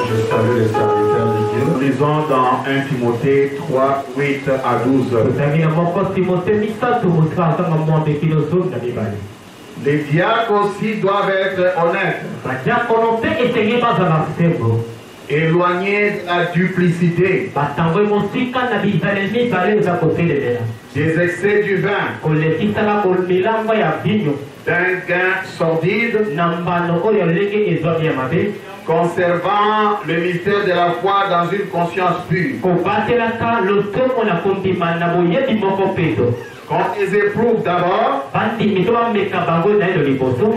Je salue les serviteurs de Dieu. Lisons dans 1 Timothée 3, 8 à 12. Les diacres aussi doivent être honnêtes, éloignés de la duplicité, des excès du vin, d'un gain sordide, conservant le mystère de la foi dans une conscience pure. Qu'on les éprouve d'abord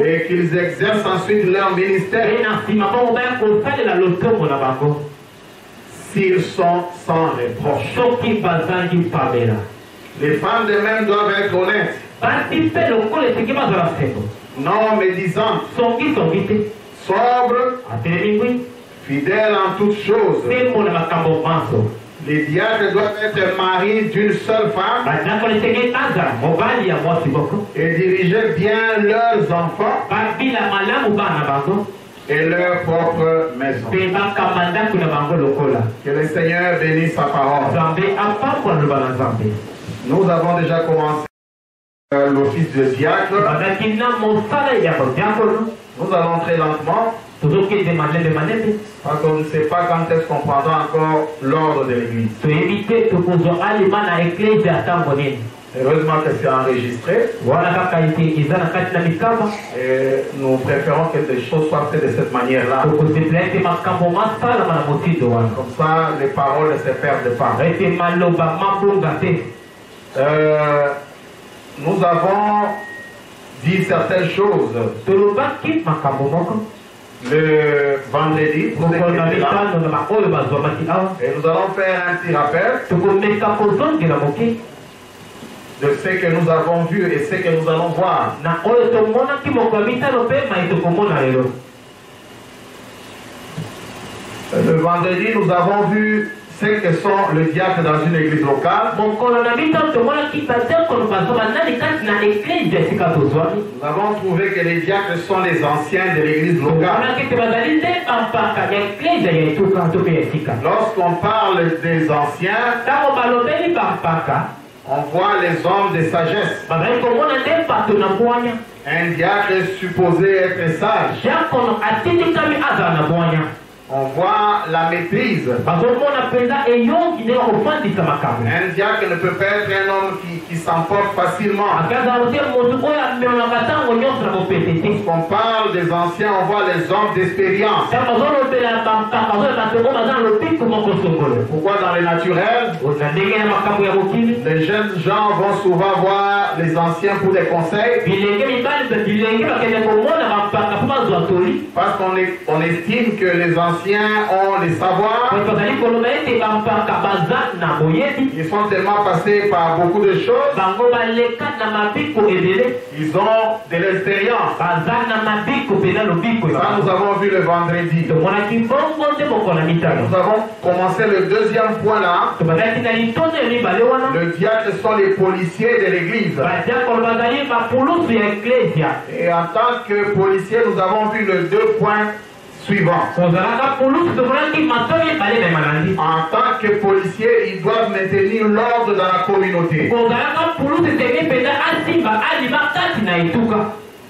et qu'ils exercent ensuite leur ministère s'ils sont sans reproche. Les femmes de même doivent être honnêtes, non médisantes, sobres, fidèles en toutes choses. Les diacres doivent être mariés d'une seule femme et diriger bien leurs enfants et leur propre maison. Que le Seigneur bénisse sa parole. Nous avons déjà commencé l'office de diacre. Nous allons très lentement. Parce qu'on ne sait pas quand est-ce qu'on prendra encore l'ordre de l'église. Heureusement que c'est enregistré. Et nous préférons que les choses soient faites de cette manière-là. Comme ça, les paroles ne se perdent pas. Nous avons dit certaines choses. Le vendredi, et nous allons faire un petit rappel de ce que nous avons vu et ce que nous allons voir. Le vendredi, nous avons vu ce que sont les diacres dans une église locale. Nous avons trouvé que les diacres sont les anciens de l'église locale. Lorsqu'on parle des anciens, on voit les hommes de sagesse. Un diacre est supposé être sage. On voit la maîtrise. Un diacre ne peut pas être un homme qui s'emporte facilement. Lorsqu'on parle des anciens, on voit les hommes d'expérience. Pourquoi dans le naturel, les jeunes gens vont souvent voir les anciens pour des conseils? Parce qu'on estime que les anciens ont les savoirs. Ils sont tellement passés par beaucoup de choses. Ils ont de l'expérience. Ça, nous avons vu le vendredi. Nous avons commencé le deuxième point là. Le diacre sont les policiers de l'église. Et en tant que policier, nous avons vu les deux points suivants. En tant que policiers, ils doivent maintenir l'ordre dans la communauté.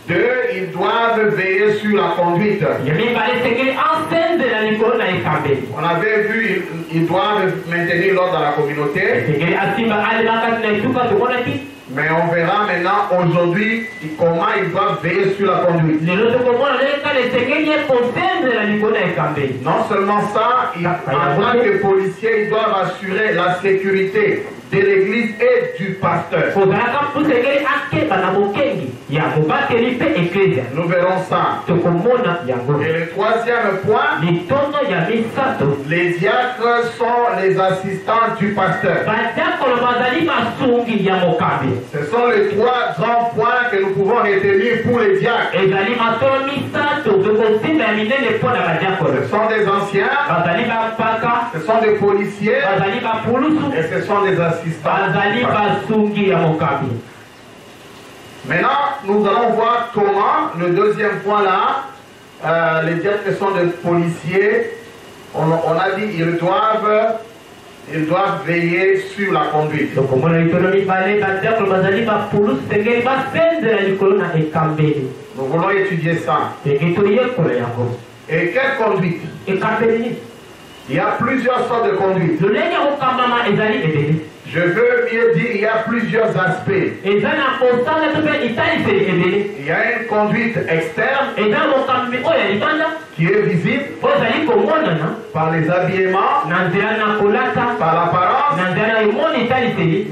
Deux, ils doivent veiller sur la conduite. On avait vu, ils doivent maintenir l'ordre dans la communauté. Mais on verra maintenant aujourd'hui comment ils doivent veiller sur la conduite. Non seulement ça, en tant que policiers, ils doivent assurer la sécurité de l'église et du pasteur. Nous verrons ça. Et le troisième point, les diacres sont les assistants du pasteur. Ce sont les trois grands points que nous pouvons retenir pour les diacres. Ce sont des anciens, ce sont des policiers et ce sont des assistants. Maintenant, nous allons voir comment, le deuxième point là, les diacres sont des policiers. On a dit ils doivent veiller sur la conduite. Nous voulons étudier ça. Et quelle conduite? Il y a plusieurs sortes de conduite. Je veux mieux dire, il y a plusieurs aspects. Il y a une conduite externe qui est visible par les habillements, par l'apparence,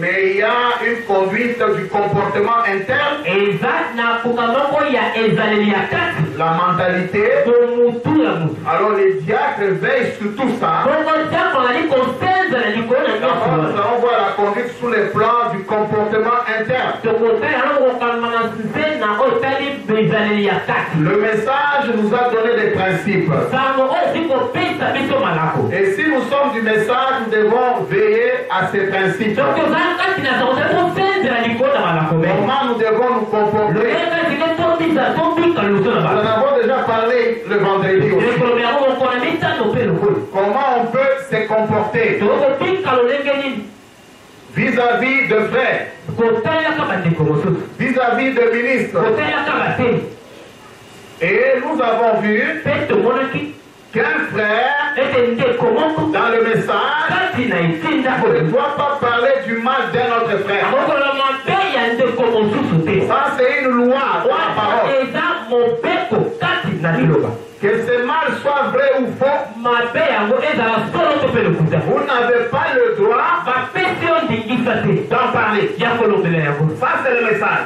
mais il y a une conduite du comportement interne, la mentalité. Alors les diacres veillent sur tout ça. Nous allons voir la conduite sous les plans du comportement interne. Le message nous a donné des principes. Et si nous sommes du message, nous devons veiller à ces principes. Comment nous devons nous comporter? Nous en avons déjà parlé le vendredi aussi. Comment on peut se comporter vis-à-vis de frères, vis-à-vis de ministres. Et nous avons vu qu'un frère, dans le message, ne doit pas parler du mal d'un autre frère. Ça, c'est une loi de la parole. Que ce mal soit vrai ou faux, vous n'avez pas le droit d'en parler. Ça, c'est le message.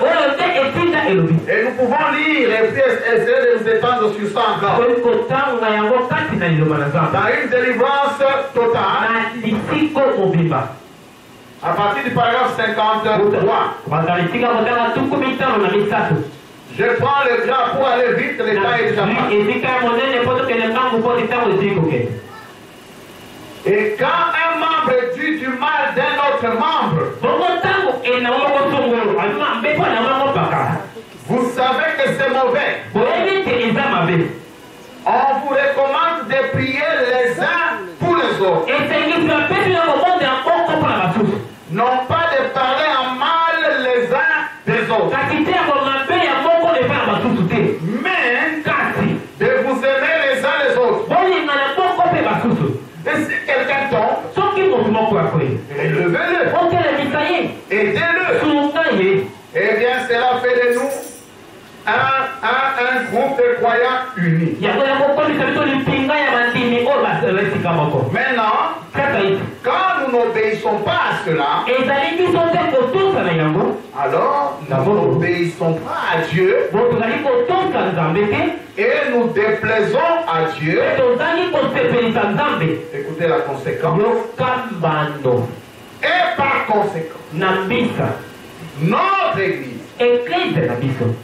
Et nous pouvons lire et puis essayer de nous étendre sur ça encore. Dans une délivrance totale, à partir du paragraphe 53, je prends le gras pour aller vite, le temps est déjà passé. Et quand un membre dit du mal d'un autre membre, vous savez que c'est mauvais. On vous recommande de prier les uns pour les autres. Non pas de parler en mal les uns des autres. Mais de vous aimer les uns les autres. Et si quelqu'un tombe, relevez-le. Aidez-le. Eh bien, cela fait de nous un groupe de croyants unis. Maintenant, quand nous n'obéissons pas à cela, alors nous n'obéissons pas à Dieu et nous déplaisons à Dieu. Écoutez la conséquence. Et par conséquent, notre Église,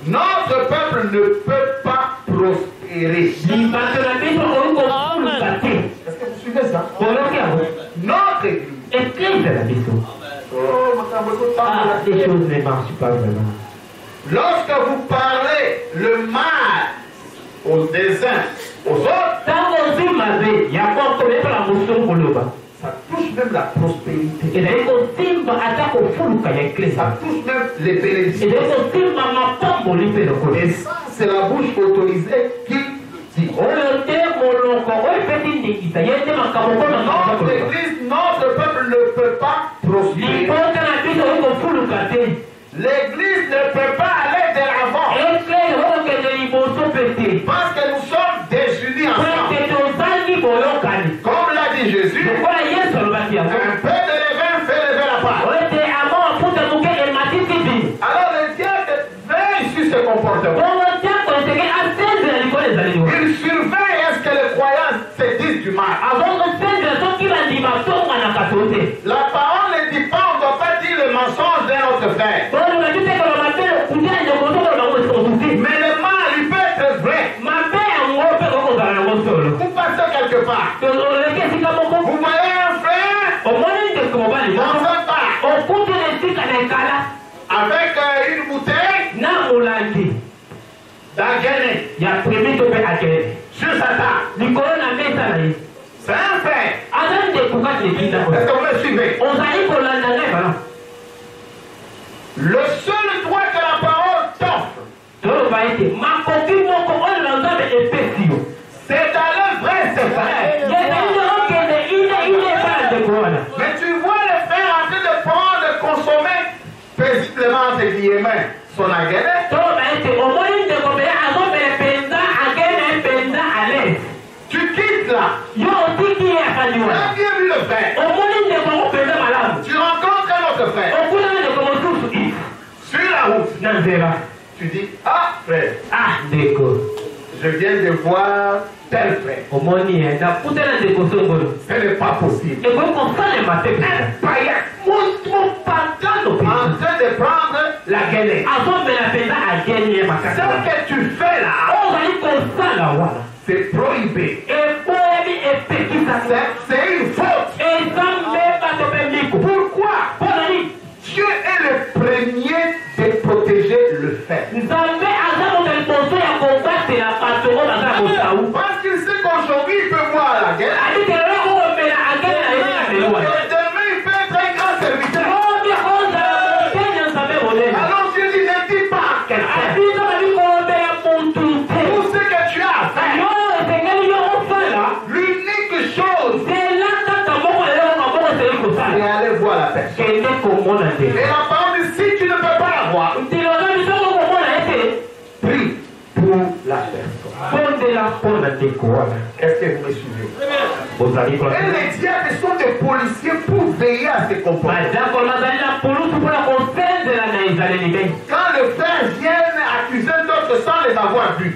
notre peuple ne peut pas prospérer. Est-ce que vous suivez ça? Notre Église. Des choses ne marchent pas vraiment. Lorsque vous parlez le mal des uns aux autres, ça touche même la prospérité. Ça touche même les bénédictions. Et ça, c'est la bouche autorisée qui dit. Notre Église, notre peuple ne peut pas prospérer. L'Église ne peut pas aller de l'avant. Parce que nous sommes désunis ensemble. Comme l'a dit Jésus, un peu de levain fait lever la part. Alors le diable veille sur ce comportement. Il surveille est-ce que les croyants se disent du mal. La parole ne dit pas, on ne doit pas dire le mensonge d'un autre frère. Mais le mal, il peut être vrai. Vous passez quelque part. Vous voyez un frère dans un bar avec une bouteille. Il y a prévu de faire accueillir. Sur sa table. C'est un fait. Est-ce que vous me suivez? Le seul droit que la parole t'offre, c'est d'aller vrai, c'est vrai. Mais tu vois le frère en train de prendre, de consommer paisiblement entre guillemets son aguerre. Tu quittes là. Tu as bien vu le frère. Tu rencontres un autre frère. Sur la route. Tu dis, ah frère. Je viens de voir tel frère. Ce n'est pas possible. Un païen. En train de prendre la guenille. Ce que tu fais là, c'est prohibé. C'est une faute. Pourquoi? Dieu est le premier de protéger le fait. Parce qu'il sait qu'aujourd'hui il peut voir la guerre. Demain il peut être un grand serviteur. Alors Dieu dit, ne dis pas à quelqu'un tout ce que tu as fait. L'unique chose, c'est aller voir la personne. Et la parole dit, si tu ne peux pas la voir, prie pour la personne. Est-ce que vous me suivez? Et les diables sont des policiers pour veiller à ses comportements. Quand le frère vient accuser d'autres sans les avoir vus,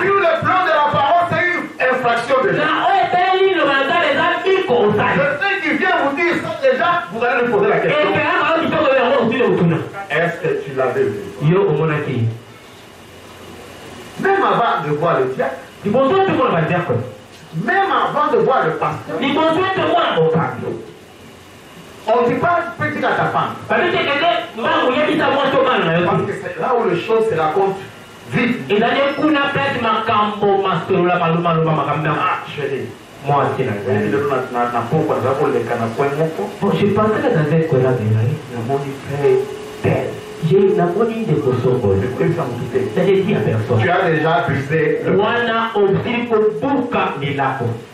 sur le plan de la parole, c'est une infraction de gens. Je sais qu'il vient vous dire ça déjà, vous allez lui poser la question. Est-ce que tu l'avais vu? Même avant de voir le diable, même avant de voir le pasteur, on ne dit pas tu peux dire à ta femme. Parce que c'est là où les choses se racontent vite. Ah, chérie. Moi, je pensais dans un coin j'ai une amie de Kosovo. Tu as déjà brisé le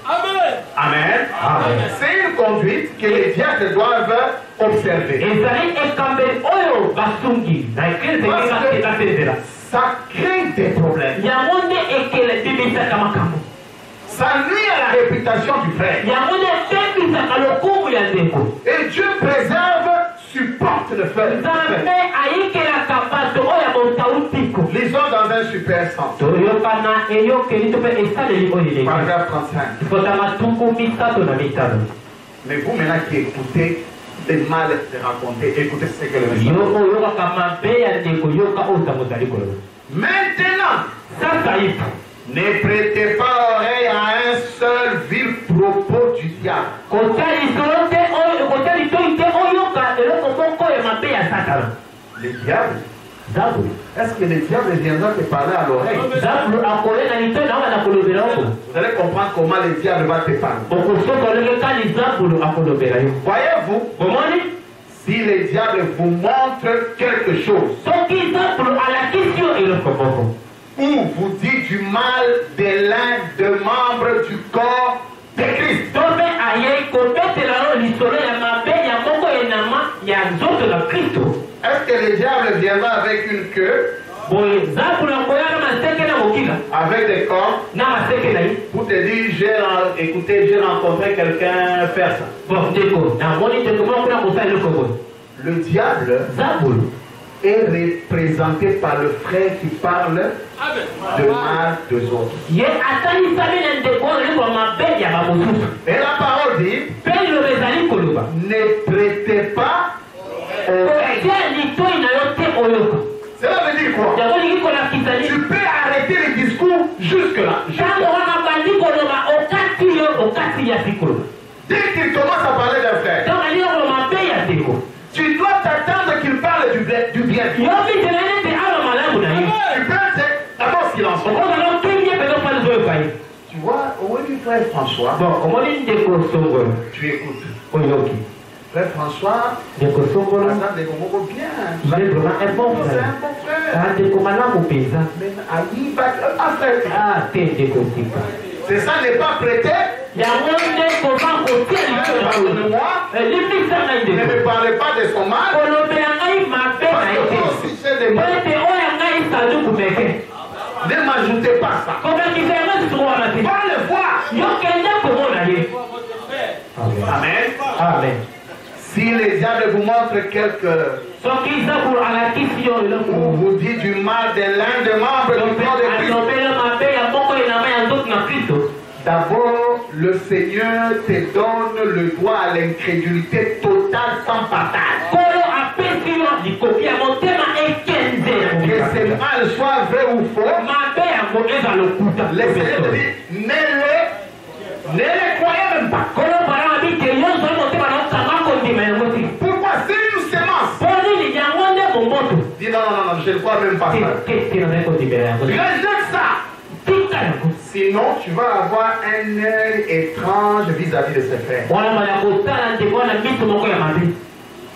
Amen. Amen. C'est une conduite que les diacres doivent observer. Ça crée des problèmes. Ça nuit à la réputation du frère. Et Dieu préserve, supporte le frère. Lisons dans un super sens. Paragraphe 35. Mais vous maintenant qui écoutez les mal de raconter, écoutez ce que le message. Maintenant, ne prêtez pas oreille à un seul vil propos du diable. Les diables? Est-ce que les diables viendront te parler à l'oreille? Vous allez comprendre comment les diables vont te parler. Voyez-vous, si les diables vous montrent quelque chose, ou vous dites du mal de l'un des membres du corps de Christ, est-ce que les diables viendront avec une queue, avec des cornes, pour te dire, écoutez, j'ai rencontré quelqu'un faire ça? Le diable est représenté par le frère qui parle de mal des autres. Et la parole dit, ne prêtez pas oreille. Cela veut dire quoi? Tu peux arrêter les discours jusque là. Dès qu'il commence à parler d'un frère, tu dois t'attendre qu'il parle du bien. frère François, bon comment dit de kosongo tu écoutes. oyoki Frère François, de kosongo bien. il est vraiment un bon C'est frère un bon frère. ah de komala kopeza Mais frère, ah te de kotika c'est ça n'est pas prêté. yango nde kofa kotia likolo na Moi, limisa ngai ne me ndeko parlez pas de son mal. kolobela ngai mabe Parce na que ye moi aussi j'ai des te mal. ete oyo ngai saduku meke Ne m'ajoutez pas ça. kobakisa yango lisusu wana te Va le voir. yokende komona ye Amen. amen Si les diables vous montrent quelque soki zabu alakisi yo ou eloko vous dit du mal de l'un des membres du corps de Christ, alobela mabe ya moko elama ya nzoto na kristo d'abord le Seigneur te donne le droit à l'incrédulité totale sans partage. kolo apesi yo likoki ya motema ekenze Que ce mal soit vrai ou faux, mabe yango eza lokuta le Seigneur te dit ne les croyez même pas. kolo bana abi te yo zoi motema na okanga kondima yango te Pourquoi c'est une semence? mpo nini yango nde bomboto Dis non, je ne crois même pas ça. te nazali kondimela yango te Rejette ça. tika yango Sinon, tu vas avoir un œil étrange vis-à-vis de ses frères. wana bana kotala ndeko wana miso moko ya mabe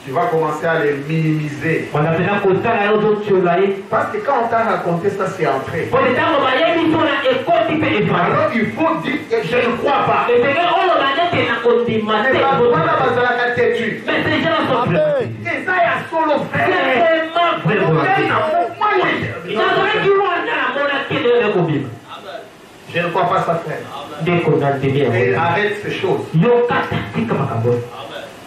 Tu vas commencer à les minimiser. wanapenda kotala yo ozotiola ye Parce que quand on t'a raconté ça, c'est entré. po ntango bayebi so na ekoti mpe efana Alors il faut dire que je ne crois pas. ezeke oloba nete na kondima te Mais voilà, bazalaka têtu. mais ces gens sont Et ça, il y a solo frère. vraiment vraiment nazalaki wana namonaki nene kobima Je ne crois pas ça, frère. ndeko na ndemi Et yango arrête ces choses. yokata tika makambo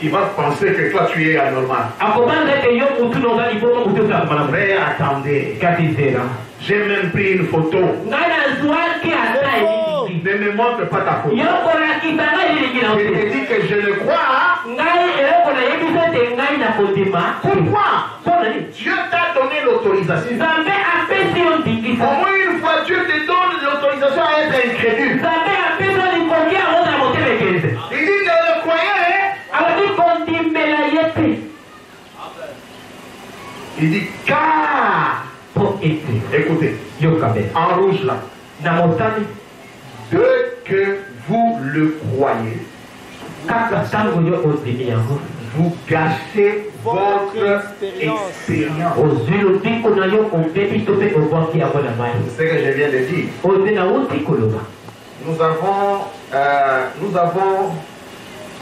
Il va penser que toi, tu es anormal. akobanza ete yo mutu noza liboma mutu ozala malamu Frère, attendez. kati zela J'ai même pris une photo. ngai nazwaki ata elingi Ne me montre pas ta photo. yokolakisa ngai lilingi na Je te te dis que je le crois. ngai eloko nayebisa ete ngai na kondima Pourquoi? mpo nani Dieu t'a donné l'autorisation. nzambe apesi yo ndingisa Au moins une fois, Dieu te donne l'autorisation à être incrédule. nzambe apesi yo likoki yango na motema ekende Il dit ne le croyez. alobaki kondimela ye te Il dit car. mpo ete Écoutez, yokabe en rouge là. na motani De que vous le croyez, kaka ntango yo ondimi yango vous gâchez votre expérience. ozwi lobiko na yo obebi to mpe obwaki yango na mai C'est ce que je viens de dire. oze nauti koloba Nous avons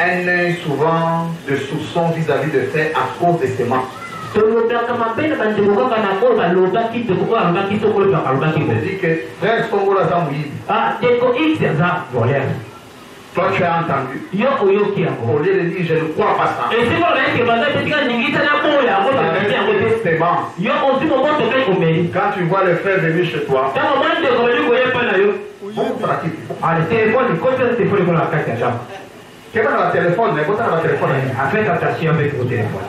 un œil souvent de soupçon vis-à-vis de fait à cause de ces manques. tolobaka mabe na bandeko kaka na oyo balobaki ndeko oyo alobaki sokolo mpe alobaki Je bo dis que frère Songola Zamouyi, ah ndeko x aza voleur toi tu as entendu. yo oyoki yango Au lieu de dire je ne crois pas ça. esiko nayeke baza petika ningisa na boyo yango tokaki yango te C'est bon. yo ozwi momoto mpe omeli Quand tu vois le frère venir chez toi, ntango mwa ndeko bali koyepa na yo bon pratique. ale telefone kotisa telefone ekola na kati ya jambo Quel est le téléphone? Mais quand on a le téléphone. afait attention avec vos téléphones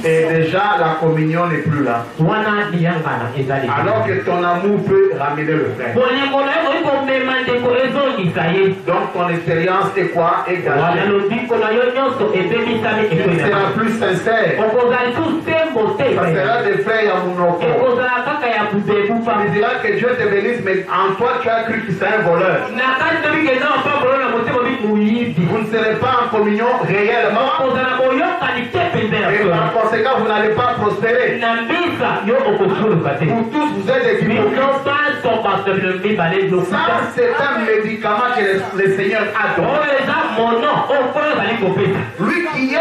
Et déjà la communion n'est plus là. wana liyangana ezali Alors que ton amour peut ramener le frère. bolingo na yo koki komema ndeko ezongisa ye Donc ton expérience est quoi? Est wana gâchée. lobiko na yo nyonso ebemisami Tu ne seras ekwena plus sincère. okozali tu sembo te Ça sera des frères à mon enfant. ekozala kaka ya bubebu Tu pa diras que Dieu te bénisse, mais en toi tu as cru que c'est un voleur. na kati tobikeza mapambolo na motema bi moyibi Vous ne serez pas en communion réellement. okozala boyokani te mpenza ya Et solo par conséquent, vous n'allez pas prospérer. na mbisa yo okosuluka te Vous tous, vous êtes des bino hypocrites. banso bato bino mibale lokuta Ça, c'est un médicament que le Seigneur a donné. oyo eza mono oyo nkolo azali kopesa Lui qui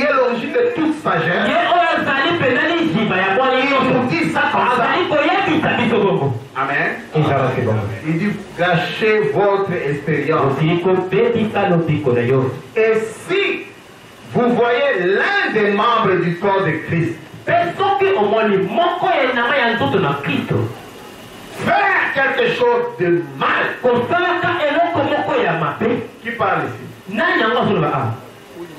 est l'origine de toute sagesse, ye oyo azali mpenza liziba ya bwala il nyonso nous dit ça comme ça. azali koyebisa biso bongo Amen. ezalaki bongo Il dit gâchez votre expérience. osili kobebisa lobiko na yo Et si vous voyez l'un des membres du corps de Christ mpe soki omoni moko ya enama ya nzoto na kristo faire quelque chose de mal, kosalaka eloko moko ya mabe qui parle ici? nani yango azoloba a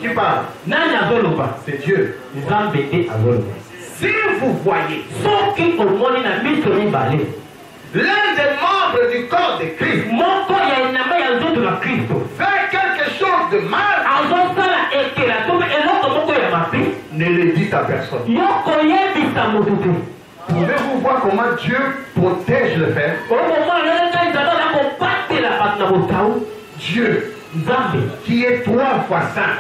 Qui parle? nani azoloba C'est Dieu. nzambe te azoloba Si vous voyez soki omoni na miso mibale l'un des membres du corps de Christ moko ya enama ya nzoto na kristo faire quelque chose de mal, azosala ekela to mpe eloko moko ya mabe ne le dites à personne. yo koyebisa motu te Pouvez-vous voir comment Dieu protège le frère? okomona leleka nzambe aza kobatela bato na Dieu, qui est 3 fois saint,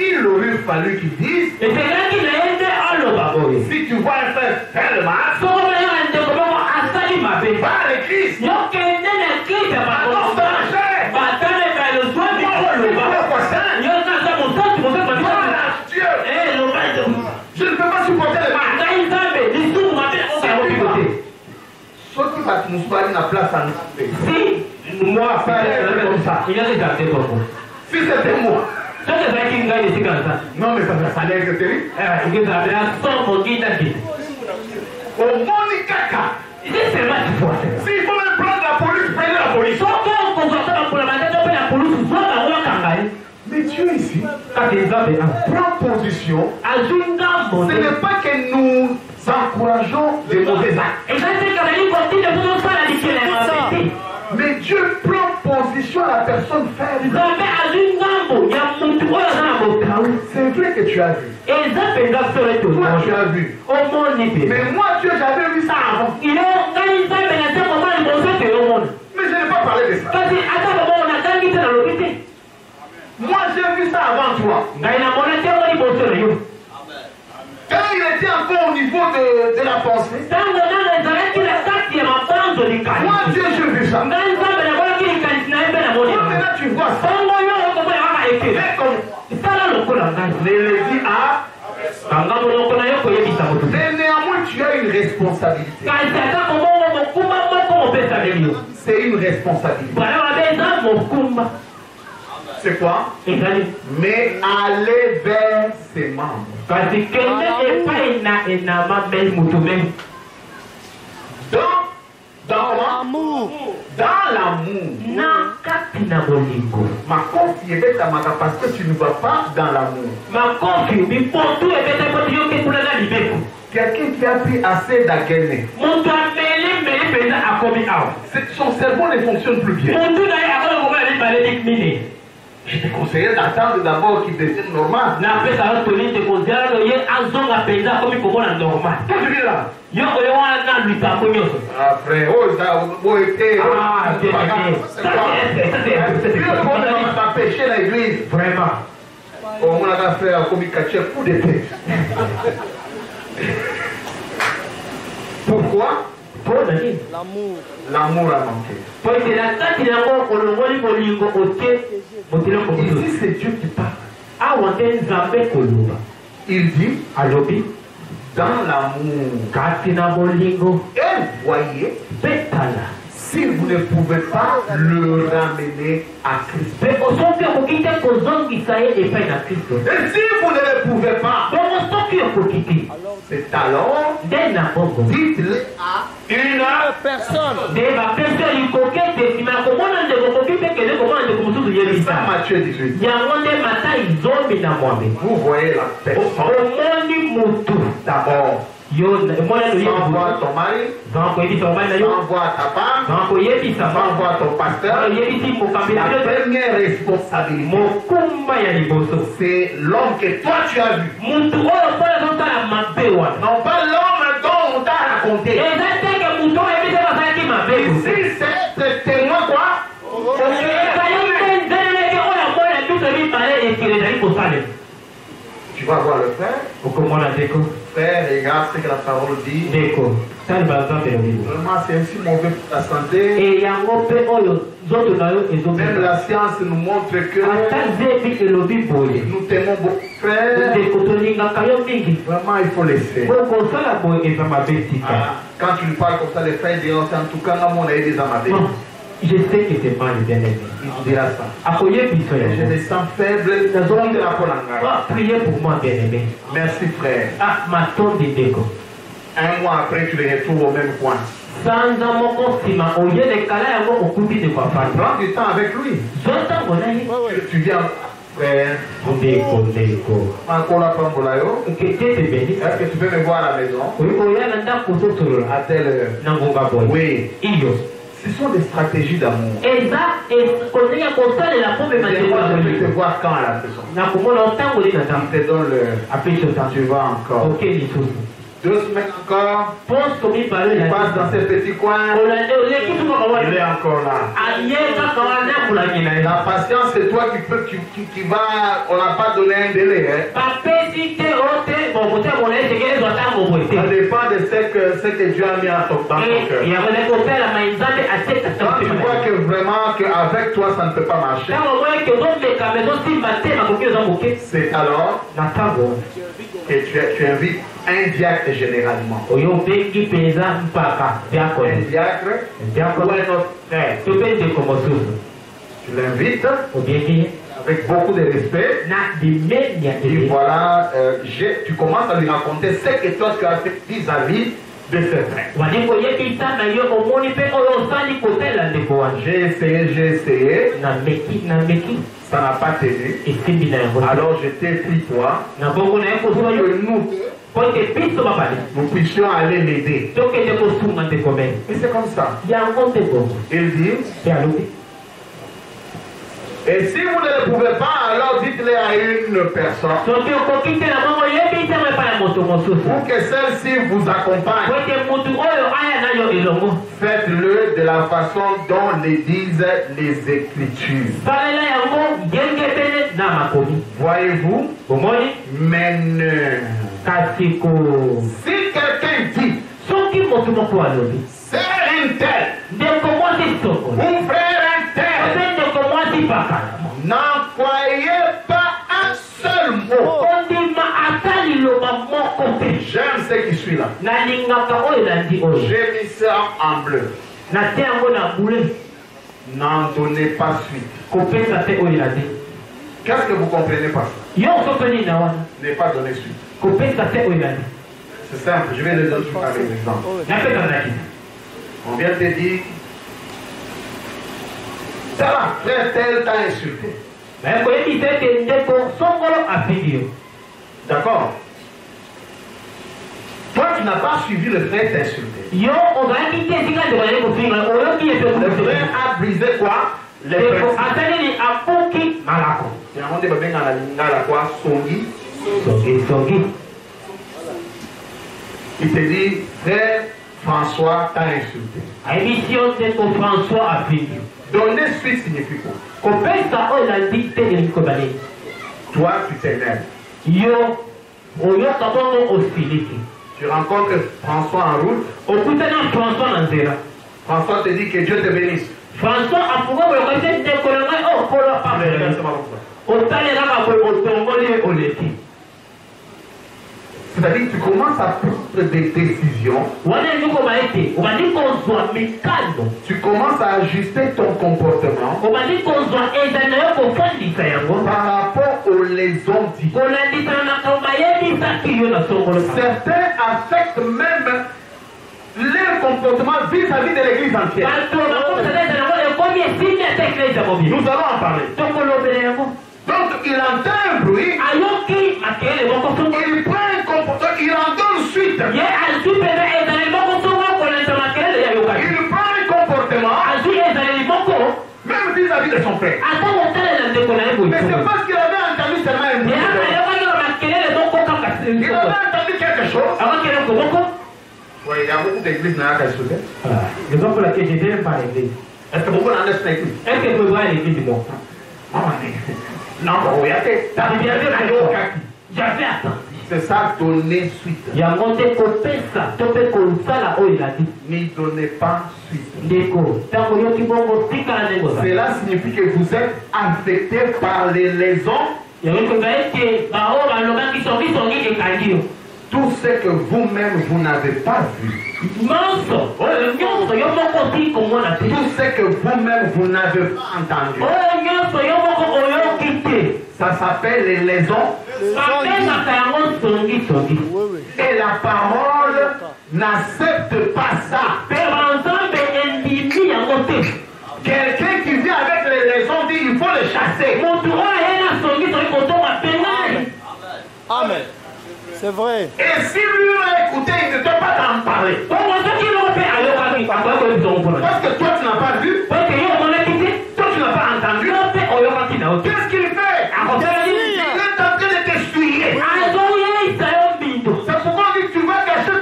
il aurait fallu qu'il dise, si tu vois un frère faire le mal, va à l'église, je ne peux pas supporter le mal. Si moi, comme ça, si c'était moi, non mais ça allait être terrible. Au monde caca. S'il faut même prendre la police, prenez la police. Mais Dieu ici prend position. Ce n'est pas que nous encourageons les mauvais actes. Mais Dieu prend position à la personne faible. C'est vrai que tu as vu. Toi tu as vu. Mais moi Dieu j'avais vu ça avant. Mais je n'ai pas parlé de ça. Moi j'ai vu ça avant toi. Quand il était encore au niveau de la pensée. Moi Dieu j'ai vu ça. Maintenant tu vois ça. Mais néanmoins tu as une responsabilité. C'est une responsabilité. C'est quoi? Mais aller vers ses membres. Dans l'amour. Parce que tu ne vas pas dans l'amour. Quelqu'un qui a pris assez d'agrément. Son cerveau ne fonctionne plus bien. Je te conseillais d'attendre d'abord qu'il devienne normal. Qu'est-ce que tu dis là? Ah frère, péché l'église. Vraiment. On a fait comme il cachait coup de tête. Pourquoi? L'amour a manqué. Ici c'est Dieu qui parle. Il dit dans l'amour. Et voyez, si vous ne pouvez pas le ramener à Christ. Et si vous ne le pouvez pas, c'est alors dites-le à une personne. C'est ça Matthieu 18. Vous voyez la personne. D'abord. Envoie ton mari, envoie ta femme, envoie ton pasteur. La première responsabilité, c'est l'homme que toi tu as vu. Non pas l'homme dont on t'a raconté. Ici c'est témoin quoi? Tu vas voir le frère. Frère, regarde ce que la parole dit. Vraiment, c'est ainsi mauvais pour la santé. Même la science nous montre que nous t'aimons beaucoup, frère. Vraiment, il faut laisser. Quand tu lui parles comme ça, les frères diront en tout cas, on a des amadés. Je sais que c'est mal, bien-aimé. Il vous dira ça. Je me sens faible. Priez pour moi, bien-aimé. Merci, frère. Un mois après, tu les retrouves au même point. Prends du temps avec lui. Tu viens, frère. Encore la pambolayo. Est-ce que tu peux me voir à la maison? À telle heure. Oui. Ce sont des stratégies d'amour. Je vais te voir quand à la maison. Il te donne le... Tu vas encore. 2 semaines encore. Pense comme il parlait. Il passe dans ces petits coins. Il est encore là. La patience, c'est toi qui va. On n'a pas donné un délai. Hein. Ça dépend de ce que Dieu a mis en ton cœur. Quand tu vois que vraiment qu'avec toi ça ne peut pas marcher, c'est alors que tu invites un diacre généralement. Un diacre ou un autre frère. Tu l'invites avec beaucoup de respect. Et voilà, tu commences à lui raconter ce que toi tu as fait vis-à-vis de ce frère. J'ai essayé. Ça n'a pas tenu. Alors je t'ai pris toi. Nous puissions aller l'aider. Et c'est comme ça. Il dit. Et si vous ne le pouvez pas, alors dites-le à une personne. Pour que celle-ci vous accompagne. Faites-le de la façon dont le disent les Écritures. Voyez-vous? Mais si quelqu'un dit, c'est un tel, mon frère un tel, n'employez pas un seul mot. J'aime ce qui suit là. J'ai mis ça en bleu. N'en donnez pas suite. Qu'est-ce que vous comprenez pas? Ne pas donner suite. C'est simple, je vais le donner par exemple. On vient te dire, ça va, frère tel t'a insulté. D'accord. Toi, tu n'as pas suivi le frère t'insulter. Le frère a brisé quoi? Les il te dit, frère François t'a insulté. Donner suite signifie quoi? Toi, tu t'énerves. Tu rencontres François en route. François te dit que Dieu te bénisse. François a c'est-à-dire que tu commences à prendre des décisions. Tu commences à ajuster ton comportement par rapport aux lésions divines. Certains affectent même leur comportement vis-à-vis de l'église entière. Nous allons en parler. Donc il entend un bruit, il prend un comportement, il en donne suite. Il prend un comportement, même vis-à-vis de son frère. Mais c'est parce qu'il avait entendu seulement un bruit. Il avait entendu quelque chose. Oui, il y a beaucoup d'églises qui n'ont pas. Raison pour laquelle je n'aime pas l'église. Est-ce que beaucoup n'en est pas? Est-ce que vous voyez l'église du monde? Non, j'avais attendu. C'est ça, donner suite. N'y donnez pas suite. Cela signifie que vous êtes affecté par les lésions. Tout ce que vous-même vous n'avez pas vu. Tout ce que vous-même vous n'avez pas entendu. Ça s'appelle les lésions. Et la parole n'accepte pas ça. Quelqu'un qui vit avec les lésions dit il faut le chasser. Amen. C'est vrai. Et si lui a écouté, il ne doit pas t'en parler. Parce que toi tu n'as pas vu. Toi tu n'as pas entendu. Qu'est-ce qu'il fait? Il est en train de t'essuyer. C'est pourquoi on dit que tu vas cacher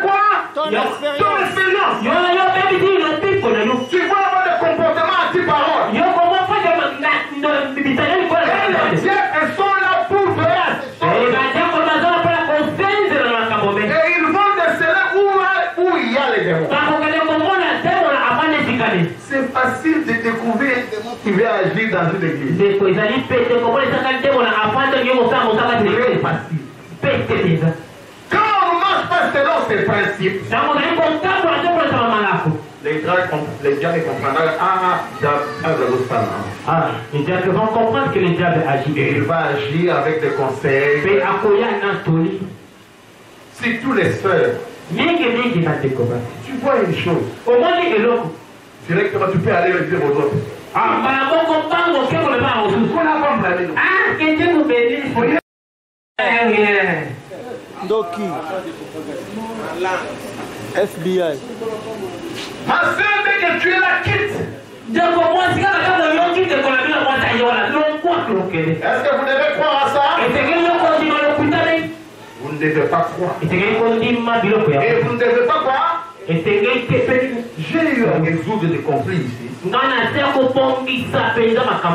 facile de découvrir qui veut agir dans une église. C'est facile. Quand on ne marche pas selon ces principes, les diables comprendront. Les diables vont comprendre que les diables agissent. Et il va agir avec des conseils. Si tous les sœurs, tu vois une chose, directement tu peux aller le dire aux autres. Doki. FBI. Ma soeur, dès que tu es là, quitte. Est-ce que vous devez croire à ça? Vous ne devez pas croire. Et vous ne devez pas croire. J'ai eu à résoudre des conflits ici.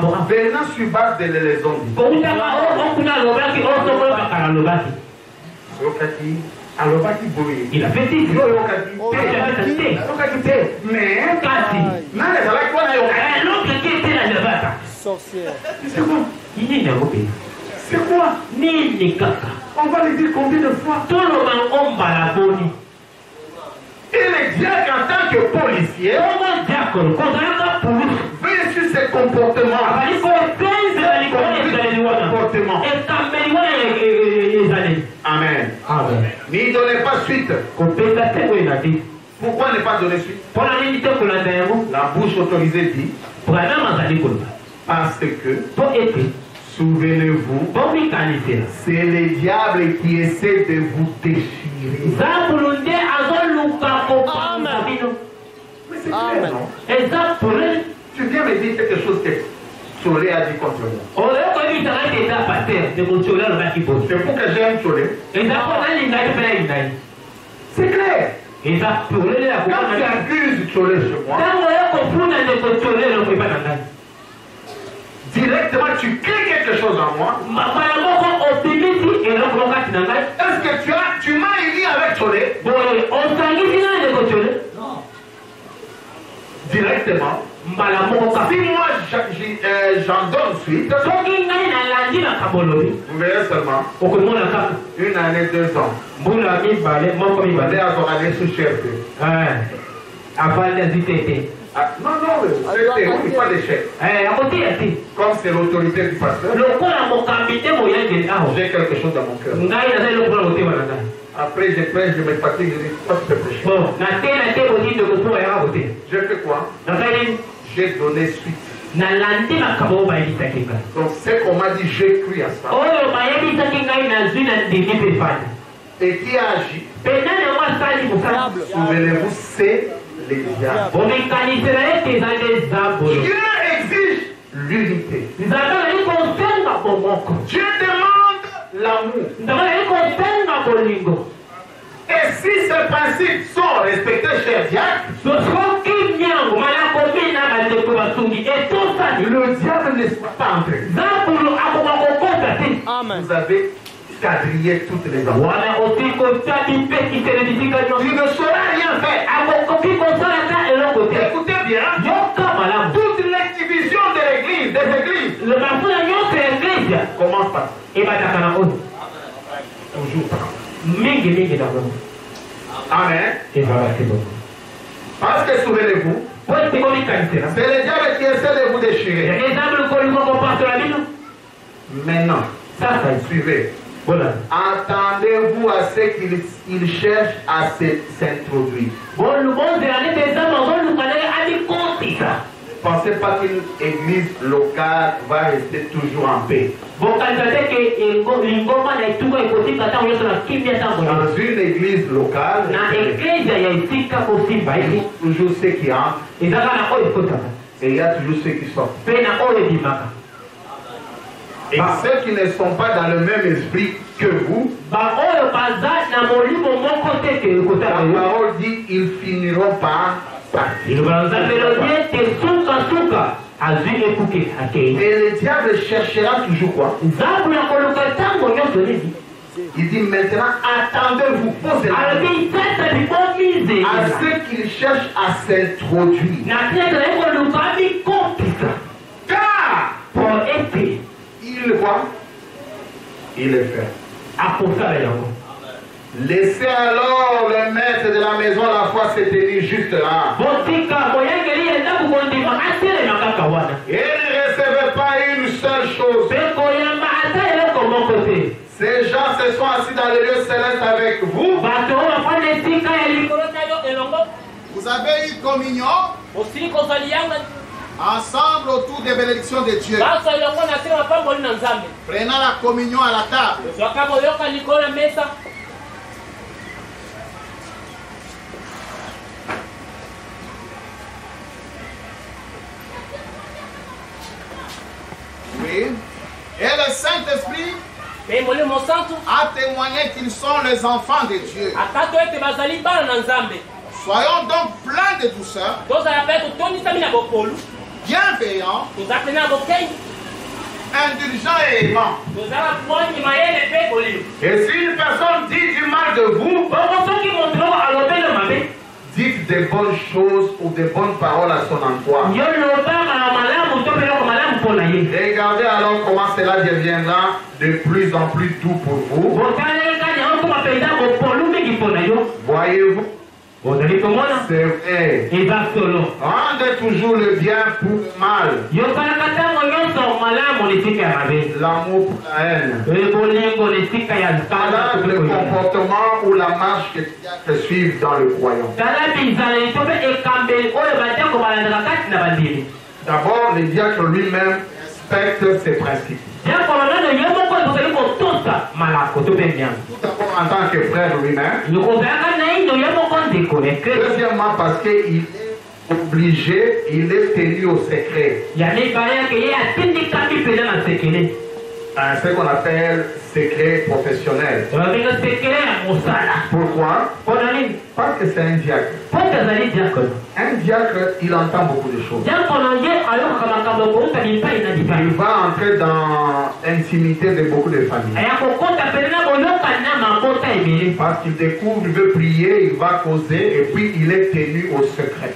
Venant sur base de l'élection. Il a fait dit. Mais l'autre qui était là, sorcière. c'est quoi? C'est quoi? On va lui dire combien de fois? Et les diacres en tant que policiers veillent sur ses comportements. Amen. N'y donnez pas suite. Pourquoi ne pas donner suite? La bouche autorisée dit parce que souvenez-vous, c'est le diable qui essaie de vous déchirer. Amen. Tu viens me dire quelque chose que Tcholé a dit contre moi. C'est pour que j'aime Tcholé. C'est clair. Quand tu accuses Tcholé sur moi, directement tu crées quelque chose en moi. Est-ce que tu m'as uni avec Tcholé? Directement. Si moi j'en donne suite, vous verrez seulement une année, 2 ans. Vous allez aller sous chef. Non, pas de chef. Comme c'est l'autorité du pasteur, j'ai quelque chose dans mon cœur. Après je prêche, je me fatigue, je dis pas tu peux prêcher. Je fais quoi? J'ai donné suite. Donc c'est qu'on m'a dit, j'ai cru à ça. Et qui a agi? Souvenez-vous, c'est les diables. Dieu exige l'unité. Dieu demande l'amour. Et si ces principes sont respectés, chers diacres, le diable ne soit pas entré. Amen. Vous avez quadrillé toutes les enfants. Tu ne sauras rien faire. Écoutez bien. Toute l'activité de l'église, des églises, commence par toujours par. Amen. Parce que souvenez-vous, c'est le diable qui essaie de vous déchirer. Maintenant, suivez. Attendez-vous à ce qu'il cherche à s'introduire. Pensez pas qu'une église locale va rester toujours en paix. Dans une église locale, il y a toujours ceux qui entrent et il y a toujours ceux qui sortent. Et ceux qui ne sont pas dans le même esprit que vous, la parole dit ils finiront par partir. Et le diable cherchera toujours quoi? Il dit maintenant attendez-vous, posez-la. à ceux qui cherchent à s'introduire. Car il voit, il est fait. Laissez alors le maître de la maison la foi se tenir juste là. Et ne recevez pas une seule chose. Ces gens se sont assis dans les lieux célestes avec vous. Vous avez eu communion ensemble autour des bénédictions de Dieu. Prenant la communion à la table. Oui. Et le Saint-Esprit a témoigné qu'ils sont les enfants de Dieu. Soyons donc pleins de douceur, bienveillants, indulgents et aimants. Et si une personne dit du mal de vous, dites des bonnes choses ou des bonnes paroles à son endroit. Regardez alors comment cela deviendra de plus en plus doux pour vous. Voyez-vous? C'est vrai. Rendez toujours le bien pour le mal. L'amour pour la haine. Voilà le comportement ou la marche que suivent dans le croyant. D'abord, le diacre lui-même respecte ses principes. Tout d'abord en tant que frère lui-même. Deuxièmement parce qu'il est obligé, il est tenu au secret. Ce qu'on appelle secret professionnel. Pourquoi? Parce que c'est un diacre. Un diacre, il entend beaucoup de choses. Il va entrer dans l'intimité de beaucoup de familles. Parce qu'il découvre, il veut prier, il va causer et puis il est tenu au secret.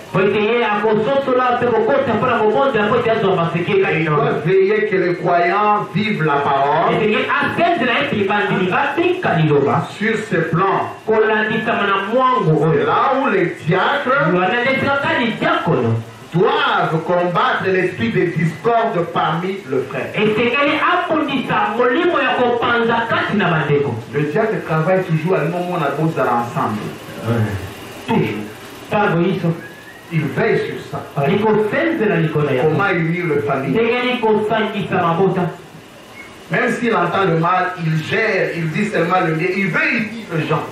Il doit veiller que les croyants vivent la parole sur ce plan. C'est là où les diacres doivent combattre l'esprit de discorde parmi le frère. Le diacre travaille toujours à un moment où on a besoin ensemble. Toujours. Il veille sur ça. Comment unir le famille. Même s'il entend le mal, il gère, il dit seulement le bien, il veut aider les gens.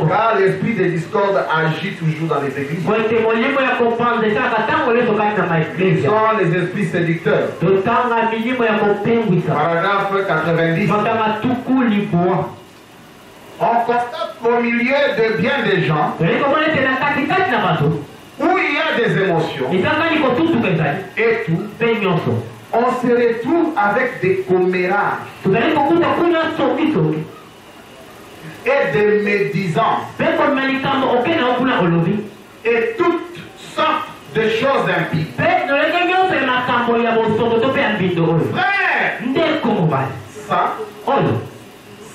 Car l'esprit de discorde agit toujours dans les églises. Ils sont les esprits séducteurs. Paragraphe 90. On constate qu'au milieu de bien des gens, où il y a des émotions et tout, on se retrouve avec des commérages et des médisances et toutes sortes de choses impies. Frère, ça,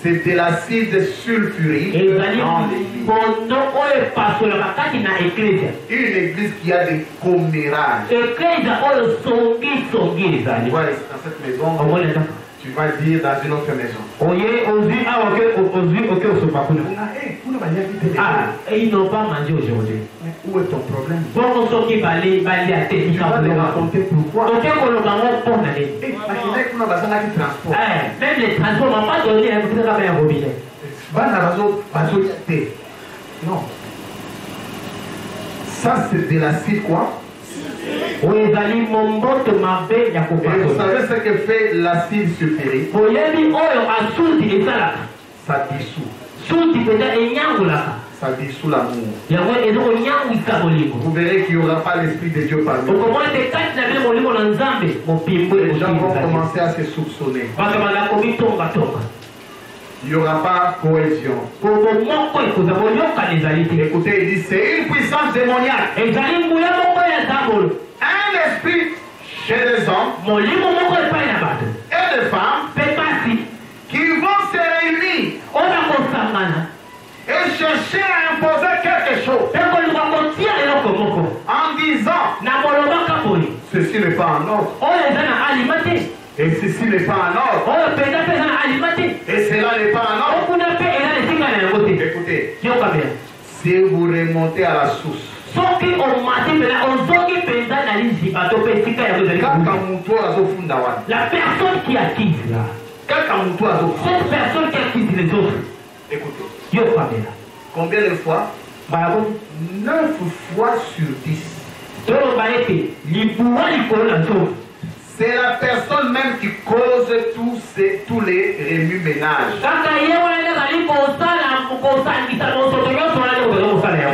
c'est de l'acide sulfurique dans l'église. Une église qui a des commérages. Ouais, dans cette maison, tu vas dire dans une autre maison. Ils n'ont pas mangé aujourd'hui. Où est ton problème? Tu vas leur raconter pourquoi. Imaginez qu'on a besoin de transport. Même les transports n'ont pas donné un robinet. Non. Ça, c'est de l'acide quoi? Et vous savez ce que fait l'acide sulfurique? Ça dissout. Ça dissout l'amour. Vous verrez qu'il n'y aura pas l'esprit de Dieu parmi vous. Les gens vont commencer à se soupçonner. il n'y aura pas cohésion. Écoutez, il dit c'est une puissance démoniaque. Un esprit chez les hommes et les femmes qui vont se réunir et chercher à imposer quelque chose en disant ceci n'est pas en ordre. Et ceci n'est pas en ordre. Et cela n'est pas en ordre. Écoutez, si vous remontez à la source, la personne qui acquise là, cette personne qui acquise les autres, écoutez, combien de fois? 9 fois sur 10. C'est la personne même qui cause tous les remue-ménages.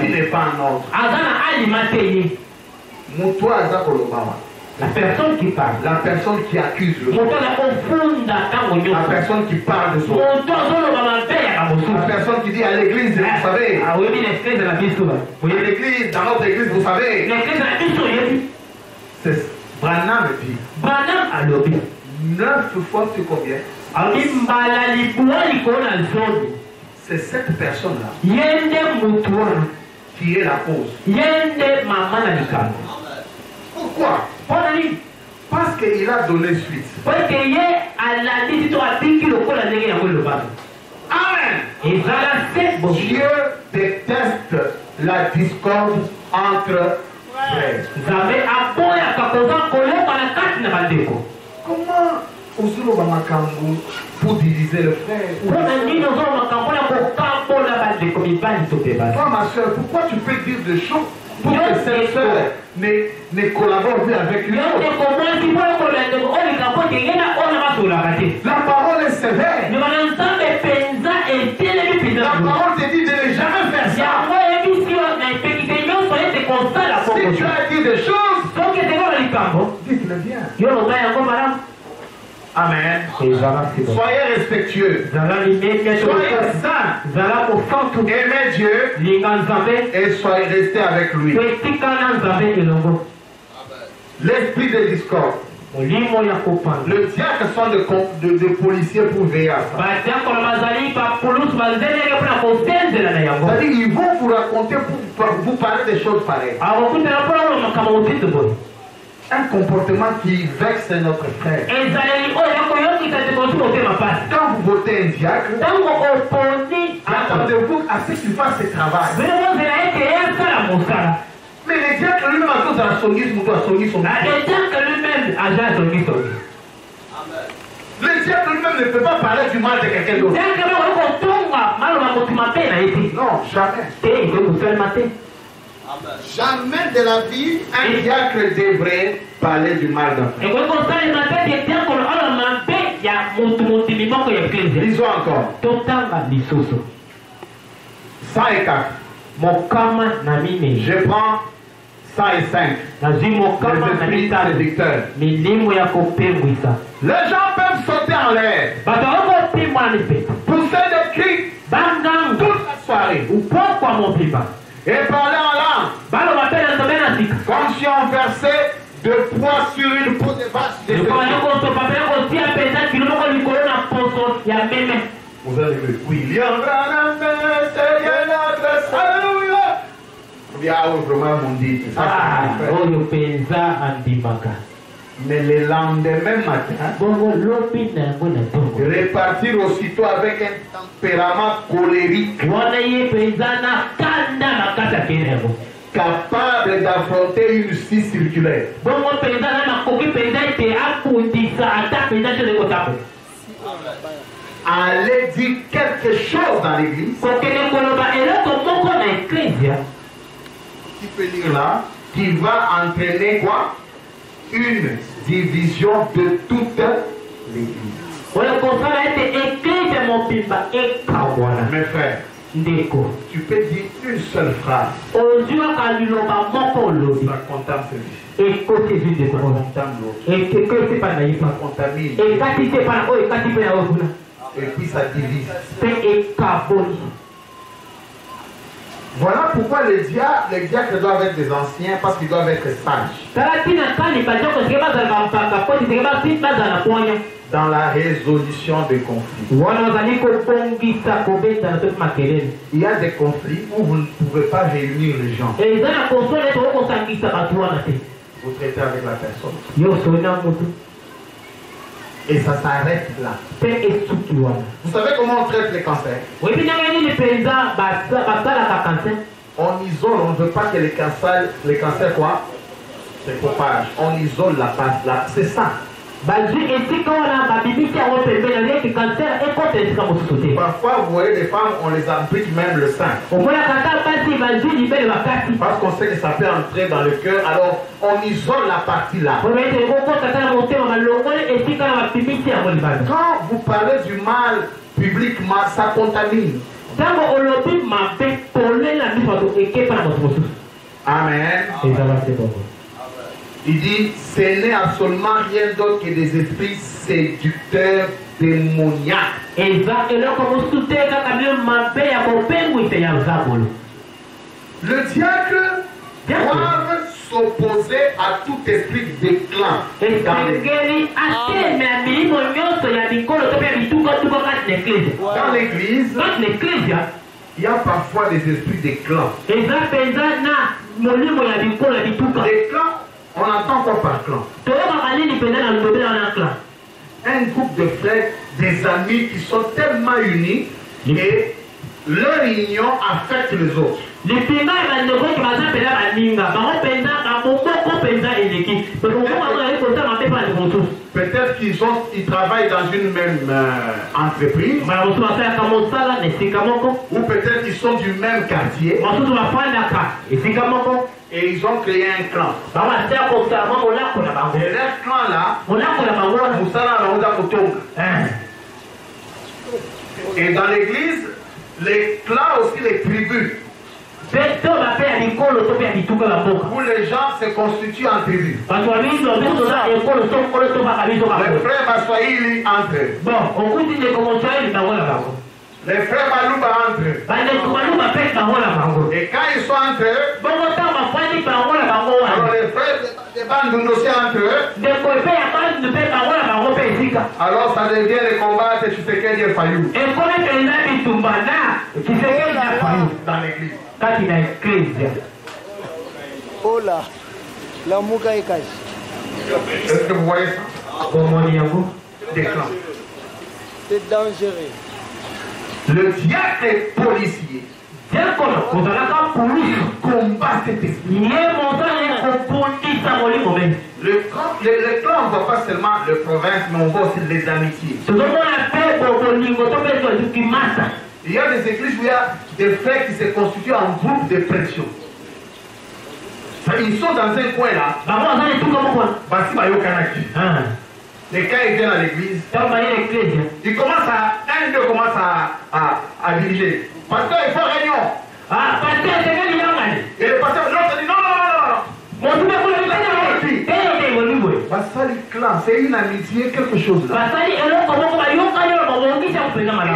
Il n'est pas en ordre. La personne qui parle, la personne qui accuse le monde, la personne qui parle de son, la personne qui dit à l'église, vous savez, à l'église, dans notre église, vous savez, c'est Branham dit 9 fois c'est combien? C'est cette personne-là qui est la cause. Pourquoi? Parce qu'il a donné suite. Amen. Dieu déteste la discorde entre frères. Comment pour diviser le frère? Toi, ma soeur, pourquoi tu peux dire des choses pour que cette soeur ne collabore plus avec lui? La parole est sévère. La parole te dit de ne jamais faire ça. Si tu as dit des choses, dites-le bien. Amen. Soyez respectueux. Soyez saints. Aimez Dieu. Et soyez restés avec lui. L'esprit de discorde. Le diacre sont de policiers pour veiller à ça. C'est-à-dire ils vont vous raconter, pour vous parler des choses pareilles. Un comportement qui vexe notre frère. Quand vous votez un diacre, attendez-vous à ce qu'il fasse ce travail. Mais le diacre lui-même, à cause de la songisme, doit sonner son Le diacre lui-même ne peut pas parler du mal de quelqu'un d'autre. Non, jamais. Jamais de la vie, un diacre devrait parler du mal d'un frère. Lisons encore. 104. Je prends 105. Les esprits séducteurs. Les gens peuvent sauter en l'air, pousser des cris toute la soirée et parler en langue comme si on versait de poids sur une peau de vache. Vous allez dire, William Branham, Seigneur notre Alléluia. Vraiment, mon dit. Mais le lendemain matin, repartir aussitôt avec un tempérament colérique, capable d'affronter une scie circulaire. Allez dire quelque chose dans l'église. Qui peut lire là, qui va entraîner quoi? Une division de toute l'église. Mes frères, tu peux dire une seule phrase. Ça contamine celui. Ça contamine l'autre. Ça contamine. Et puis ça divise. Voilà pourquoi les diacres doivent être des anciens, parce qu'ils doivent être sages. Dans la résolution des conflits. Il y a des conflits où vous ne pouvez pas réunir les gens. Vous traitez avec la personne. Et ça s'arrête là. Vous savez comment on traite les cancers? On isole, on ne veut pas que les cancers quoi? Se propagent. On isole la passe là. C'est ça. Parfois, vous voyez des femmes, on les abrite même le sein. Parce qu'on sait que ça peut entrer dans le cœur, alors on isole la partie là. Quand vous parlez du mal publiquement, ça contamine. Amen. Il dit, ce n'est absolument rien d'autre que des esprits séducteurs démoniaques. Le diacre doit s'opposer à tout esprit d'éclat dans l'église. Il y a parfois des esprits d'éclat. On entend quoi par clan? Un groupe de frères, des amis qui sont tellement unis et leur union affecte les autres. Peut-être qu'ils travaillent dans une même entreprise. Ou peut-être qu'ils sont du même quartier. Et ils ont créé un clan. Et leur clan là, et dans l'église, les clans aussi, les tribus, où les gens se constituent en tribus. Les frères Baswahili entre eux. Les frères Balouba entre eux. Et quand ils sont entre eux, alors les frères de Bandundu aussi entre eux. Alors ça devient le combat de Tshisekedi et Fayou. Dans l'église. Oh là, la mouka est cache. Est-ce que vous voyez ça? Des clans. C'est dangereux. Le diacre est policier. Combat cet esprit. Le clan, on ne voit pas seulement le province, mais on voit aussi les amitiés. Il y a des églises où il y a des frères qui se constituent en groupe de pression. Ils sont dans un coin là. Les gars ils viennent à l'église. Ils commencent un d'eux commence à diriger. Pasteur, il faut réunion. Et le pasteur, l'autre dit non. Ça, les clans, c'est une amitié, quelque chose là.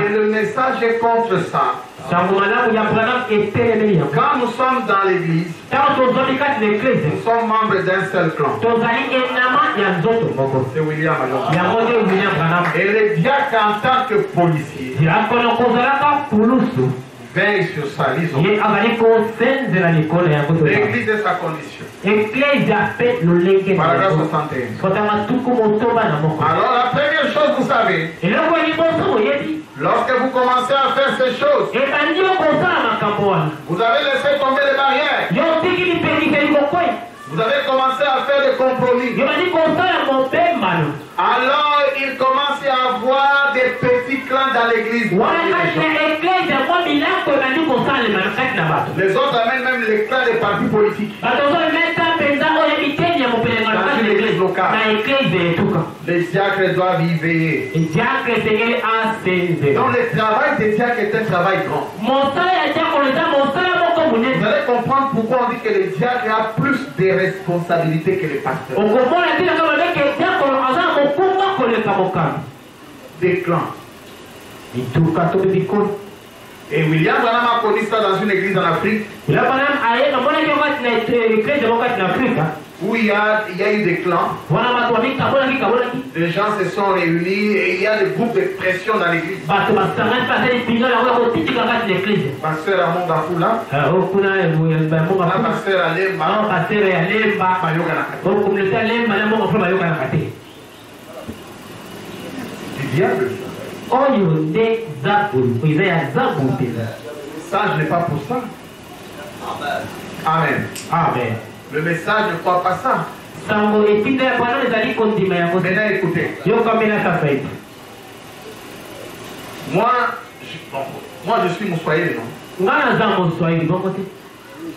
Et le message est contre ça. Quand nous sommes dans l'église, nous sommes membres d'un seul clan. C'est William alors. Et le diacre en tant que policier veille sur sa liaison. L'église est sa condition. Paragraphe 61. Alors la première chose, vous savez, lorsque vous commencez à faire ces choses, vous avez laissé tomber les barrières. Vous avez commencé à faire des compromis. Alors il commence à avoir des petits clans dans l'église. Les autres amènent même les clans des partis politiques. Dans une église locale. Les diacres doivent y veiller. Donc le travail des diacres est un travail grand. Vous allez comprendre pourquoi on dit que les diacres ont plus de responsabilités que les pasteurs. Des clans. Et William Branham a connu ça dans une église en Afrique. Où il y a eu des clans. Les gens se sont réunis et il y a des groupes de pression dans l'église. Pasteur Amon Gafoula. Pasteur Alemba. Du diable. Ça, je n'ai pas pour ça. Amen. Amen. Le message ne croit pas ça. Maintenant, écoutez. Moi, je suis Moussoaïli, non?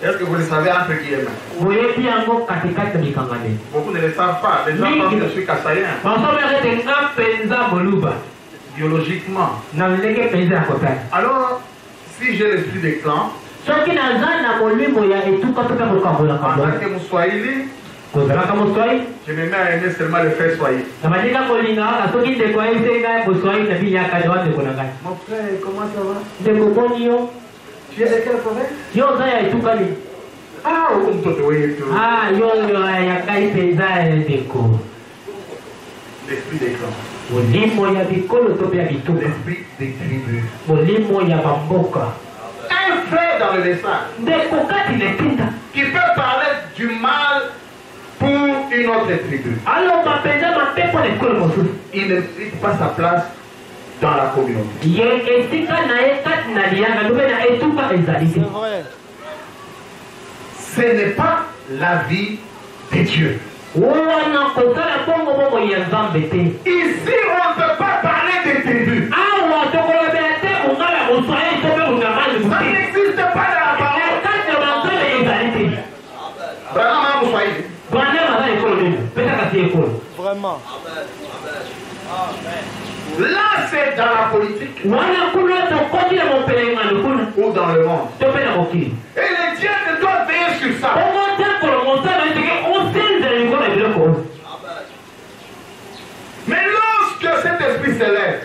Est-ce que vous le savez entre guillemets? Beaucoup ne le savent pas. Les gens pensent que je suis Kassaïen. Biologiquement. Alors, si j'ai l'esprit des clans, en tant que Moussoaïli, je me mets à aimer seulement le frère Swahili. Mon frère, comment ça va? Tu es de quelle forêt? Ah, l'esprit des clans. L'esprit des tribus. Un frère dans le message qui peut parler du mal pour une autre tribu. Il ne fixe pas sa place dans la communauté. Ce n'est pas la vie de Dieu. Ici, on ne peut pas parler des tribus. Ça n'existe pas dans la parole. Vraiment. Là, c'est dans la politique. Ou dans le monde. Et les dieux doivent veiller sur ça. Mais lorsque cet esprit s'élève,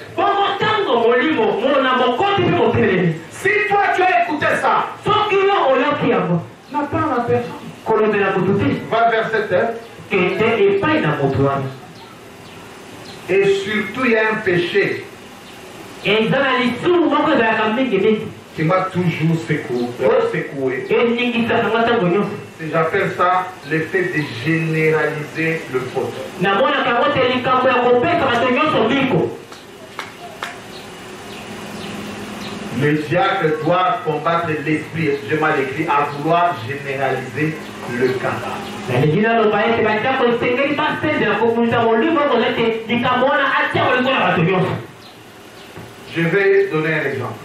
si toi tu as écouté ça, n'attends la personne. Va vers cette terre. Et surtout, il y a un péché qui m'a toujours secoué. J'appelle ça l'effet de généraliser le faute. Le diable doit combattre l'esprit, je m'ai écrit, à vouloir généraliser le cas. Je vais donner un exemple.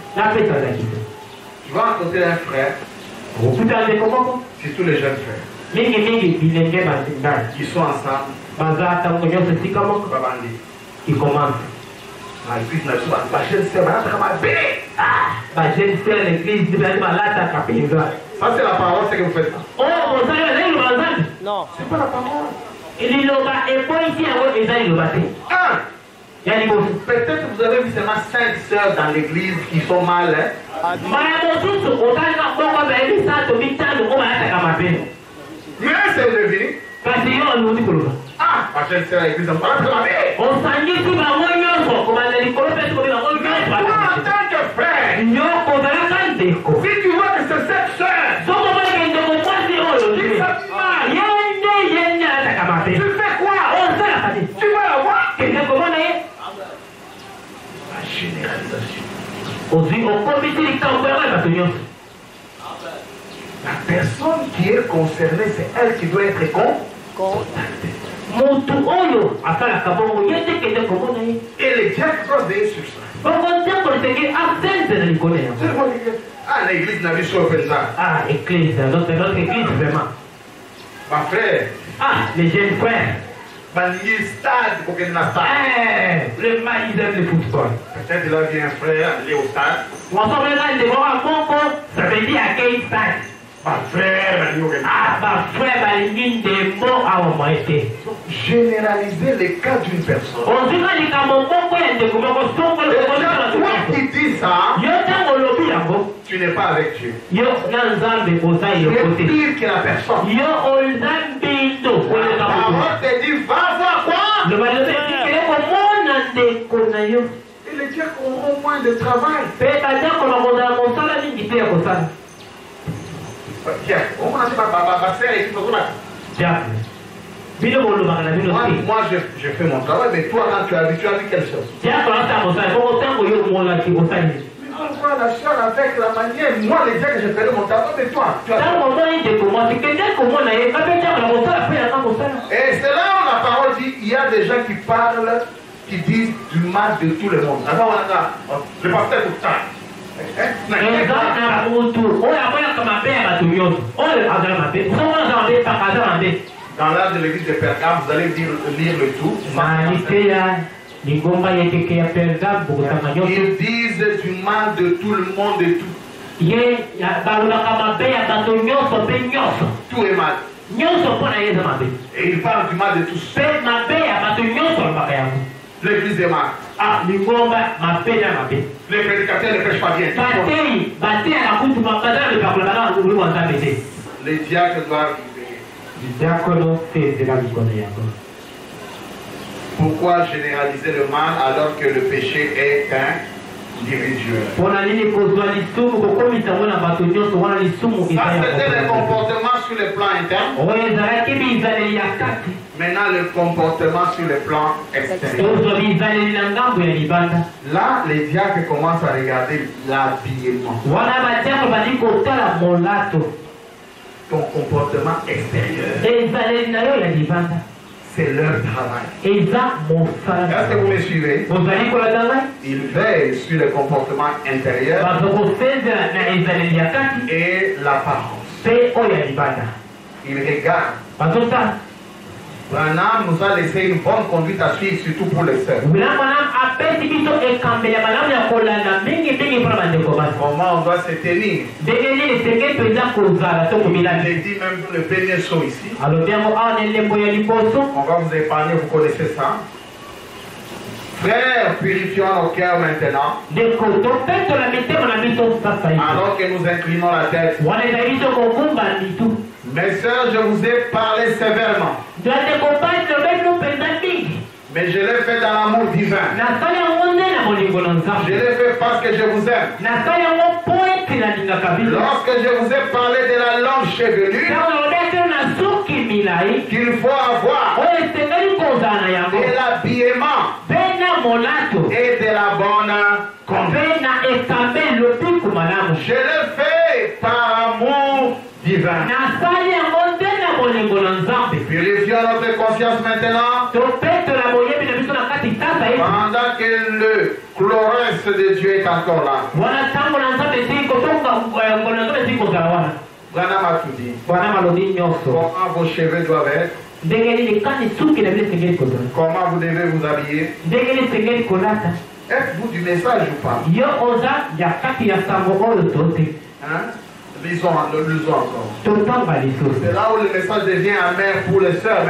Tu vas rencontrer un frère, surtout les jeunes frères. Ils sont ensemble. Ils commencent. Ça c'est la parole, c'est que vous faites ça. Non. C'est pas la parole. Peut-être que vous avez vu seulement 5 sœurs dans l'église qui sont mal. Mais c'est devenu. Ah, ma chère sœur à l'église, on parle de la vie. Toi, en tant que frère, si tu vois que c'est cette sœur qui s'abîme, tu fais quoi? Tu vas la voir? La généralisation. La personne qui est concernée, c'est elle qui doit être contactée. Et les diacres doivent veiller sur ça. Ah, l'église n'a vu sur ça. Ah, église, notre église vraiment. Ma frère. Ah, les jeunes frères. Stade pour qu'il n'a pas. Le maïs aime le football. Peut-être qu'il a vu un frère aller au stade. Ça veut dire à quel stade? Généraliser les cas d'une personne. Et toi qui dis ça, tu n'es pas avec Dieu. Tu es pire que la personne. La parole te dit, va voir quoi? Et les diacres auront moins de travail. Tiens, on va moi, je fais mon travail, mais toi, quand tu as vu quelle chose? Mais on voit la soeur avec la manière. Moi, les diacres, je fais mon travail, mais toi, tu as. Et c'est là où la parole dit, il y a des gens qui parlent, qui disent du mal de tout le monde. Alors, le pasteur tout ça. Dans l'âge de l'église de Pergame, vous allez lire le tout. Ils disent du mal de tout le monde et tout. Tout est mal. Et ils parlent du mal de tous. L'église est mal. Les prédicateurs ne prêchent pas bien. Les diacres doivent vivre. Pourquoi généraliser le mal alors que le péché est individuel? Ça, c'était le comportement sur le plan interne. Maintenant, le comportement sur le plan extérieur. Là, les diacres commencent à regarder l'habillement. Ton comportement extérieur. C'est leur travail. Est-ce que vous me suivez? Ils veillent sur le comportement intérieur et l'apparence. Ils regardent. Branham nous a laissé une bonne conduite à suivre, surtout pour les sœurs. Comment on doit se tenir? J'ai dit même pour le premier saut ici. On va vous épargner, vous connaissez ça. Frères, purifions nos cœurs maintenant. Alors que nous inclinons la tête. Mes sœurs, je vous ai parlé sévèrement. Mais je l'ai fait dans l'amour divin. Je l'ai fait parce que je vous aime. Lorsque je vous ai parlé de la langue chevelue, qu'il faut avoir de l'habillement et de la bonne conduite. Je l'ai fait par amour divin. Purifions notre conscience maintenant. Pendant que le chlorès de Dieu est encore là. Branham a tout dit. Comment vos cheveux doivent être. Comment vous devez vous habiller. Êtes-vous du message ou pas? Hein? Lisons encore. C'est là où le message devient amer pour les sœurs.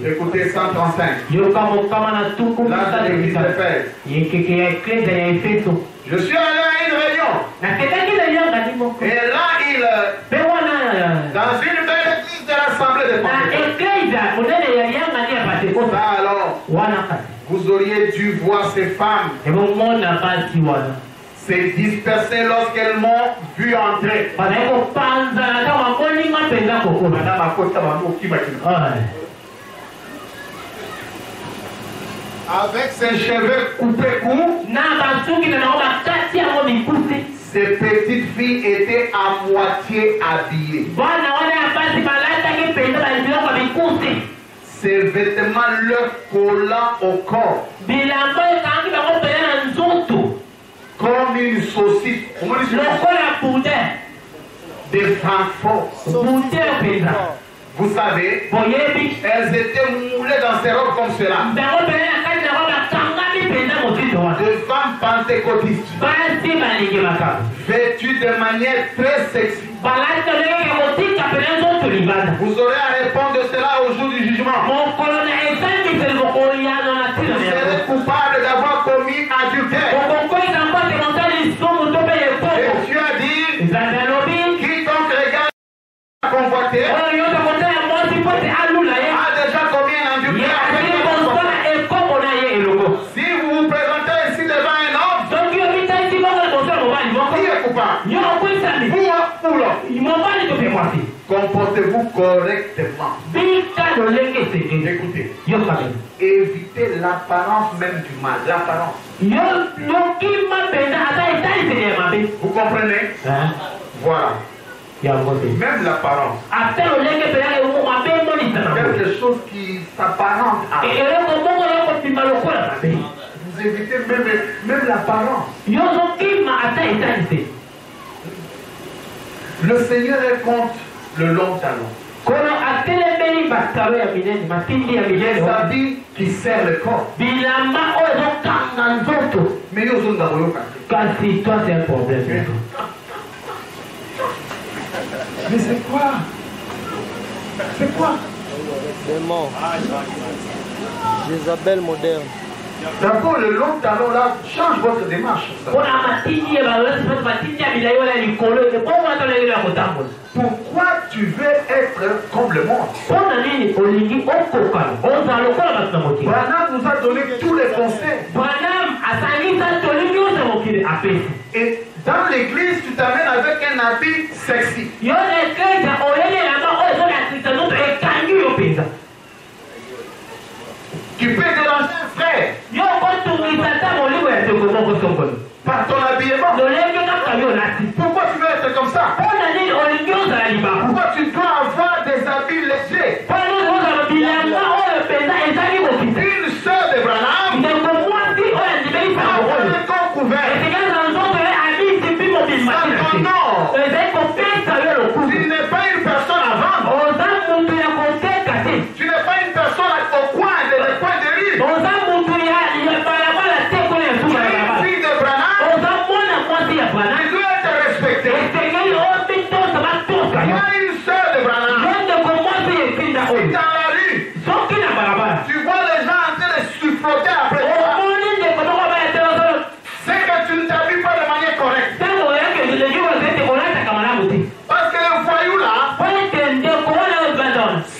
Écoutez 135. Là, c'est l'église d'Éphèse. Je suis allé à une réunion. Et là, dans une belle église de l'Assemblée de Pentecôte. Alors, vous auriez dû voir ces femmes se disperser lorsqu'elles m'ont vu entrer. Avec ses cheveux coupés courts, ces petites filles étaient à moitié habillées. Ces vêtements leur collant au corps. Comme une saucisse. Des Francfort. Vous savez, elles étaient moulées dans ces robes comme cela. de femmes pentecôtistes, vêtues de manière très sexy. Vous aurez à répondre de cela au jour du jugement. Vous serez coupable d'avoir commis adultère. Et Dieu a dit, quiconque regarde convoiter a déjà commis un adultère. Si vous vous présentez ici devant un homme, qui est coupable? Vous ou l'homme? Comportez-vous correctement. Écoutez, évitez l'apparence même du mal. L'apparence. Vous comprenez? Voilà. Même l'apparence. Quelque chose qui s'apparente à. Vous évitez même l'apparence. Le Seigneur est contre le long talon. Les habits qui serrent le corps. Mais nous sommes dans le toi c'est un problème. Mais c'est quoi? C'est quoi? Démon. Jézabel moderne. D'abord, le long talon là, change votre démarche. Pourquoi tu veux être comme le monde? Branham nous a donné tous les conseils. Et dans l'église, tu t'amènes avec un habit sexy. Tu peux déranger un frère par ton habillement. Pourquoi tu veux être comme ça? Pourquoi tu dois avoir des habits légers? Une sœur de Branham a un corps couvert. Tu n'es pas une personne à vendre. Tu n'es pas une personne au coin de rue. Tu es une fille de Branham. Tu dois être respectée. Tu as une sœur de Branham. Si dans la rue, tu vois les gens en train de suffroter après toi, c'est que tu ne t'habilles pas de manière correcte. Parce que le voyou là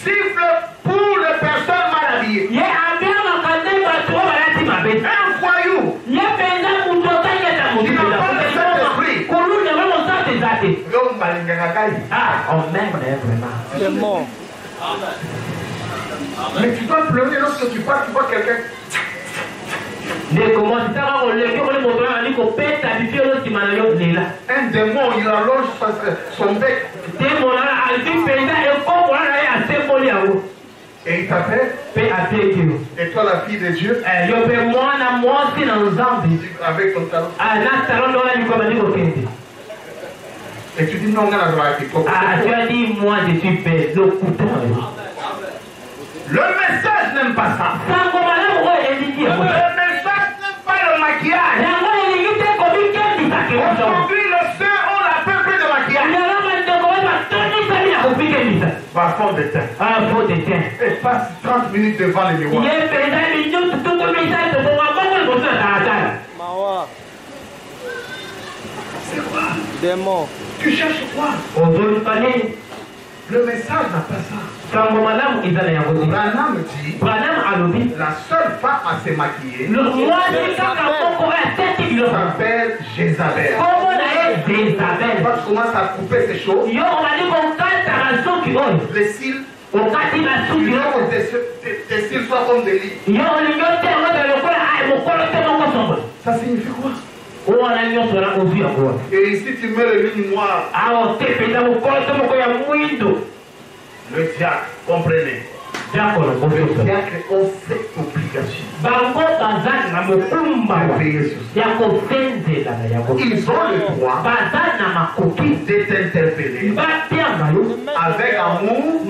siffle pour les personnes mal habillées. Un voyou qui n'a pas le Saint-Esprit. C'est mort. Mais tu dois pleurer lorsque tu pars, tu vois quelqu'un. Un démon, il allonge son bec. Et il t'appelle. Et toi, la fille de Dieu, avec ton talon. Et tu dis non, on a la droite. Tu as dit, moi je suis belle. Le message n'aime pas ça. Le message n'aime pas le maquillage. Aujourd'hui, les sœurs ont la peuple de maquillage. Va fond de teint. Et passe 30 minutes devant le miroir. Mawa. C'est quoi? Démon. Tu cherches quoi? Le message n'a pas ça. Branham dit, la seule femme à se maquiller s'appelle Jézabel. Quand tu commences à couper ces choses, les cils, tu veux que tes cils soient comme des lits. Ça signifie quoi? Et ici tu mets le ligne noir. Le diable, comprenez. Les diacres ont cette obligation de veiller sur ça. Ils ont le droit d'être interpellés avec amour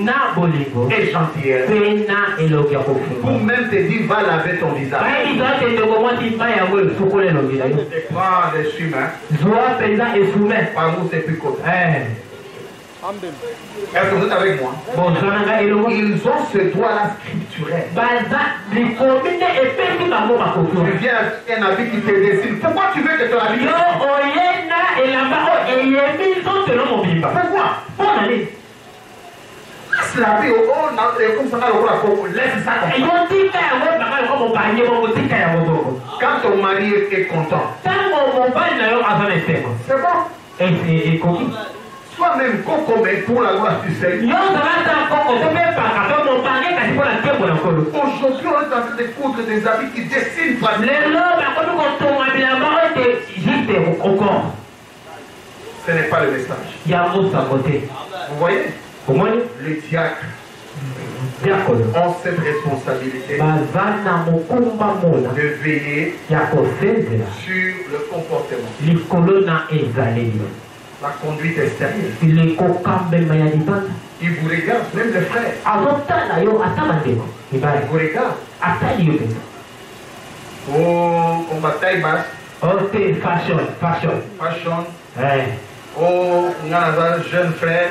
et gentillesse pour même te dire va laver ton visage. Prends les humains. Par où c'est plus court. Est-ce que vous êtes avec moi? Ils ont ce droit-là scripturel. Tu viens un habit qui te dessine. Pourquoi tu veux que ton habit Pourquoi? Laisse la vie comme ça, laisse ça comme ça. Quand ton mari est content, c'est bon. Toi-même, mais pour la gloire du Seigneur. Aujourd'hui, on est en train de coudre des habits qui dessinent pas. Ce n'est pas le message. Vous voyez? Les diacres ont cette responsabilité de veiller sur le comportement. La conduite extérieure. Il vous regarde, même les frères. Il vous regarde. Oh, on bataille basse. Oh, c'est fashion. Oh, jeune frère.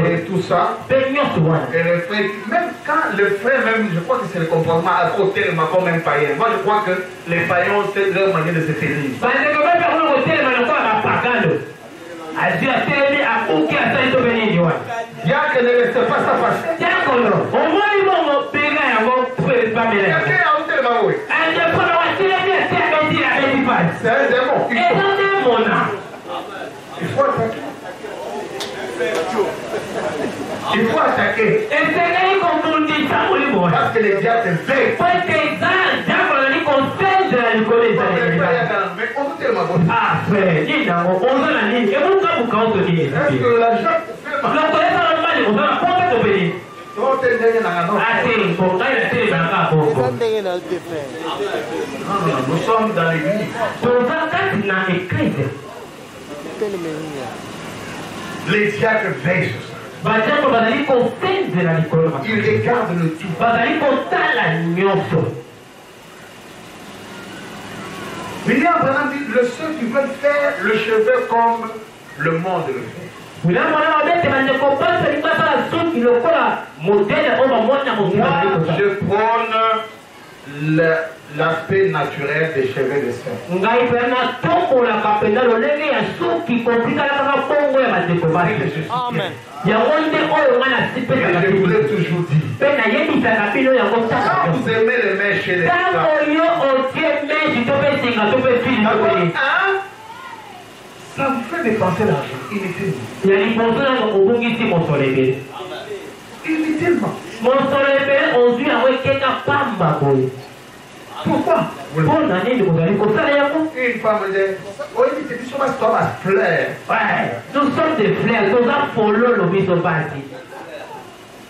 Et tout ça. Et le frère, même quand le frère, même, je crois que c'est le comportement à côté de ma même païen. Moi, je crois que les païens, c'est leur manière de se tenir. Il y a que ne laisse pas ça passer. C'est un démon. Il faut attaquer. Il faut attaquer. Parce que les diables veillent. Mais on peut tellement bon. Est-ce que la joie fait mal? Nous sommes dans l'église. Les diacres veillent sur ça. Ils regardent le tout. William Branham dit le seul qui veut faire le cheveu comme le monde le fait. Moi, je prône l'aspect naturel des cheveux de fer. Amen. Je vous l'ai toujours dit. Quand vous aimez les mèches chez les femmes, ça vous fait dépenser l'argent inutilement. Inutilement. Pourquoi? Une femme dit, oui, c'est du chômage, toi, ma fleur. Nous sommes des fleurs, nous avons follow le bisobasi.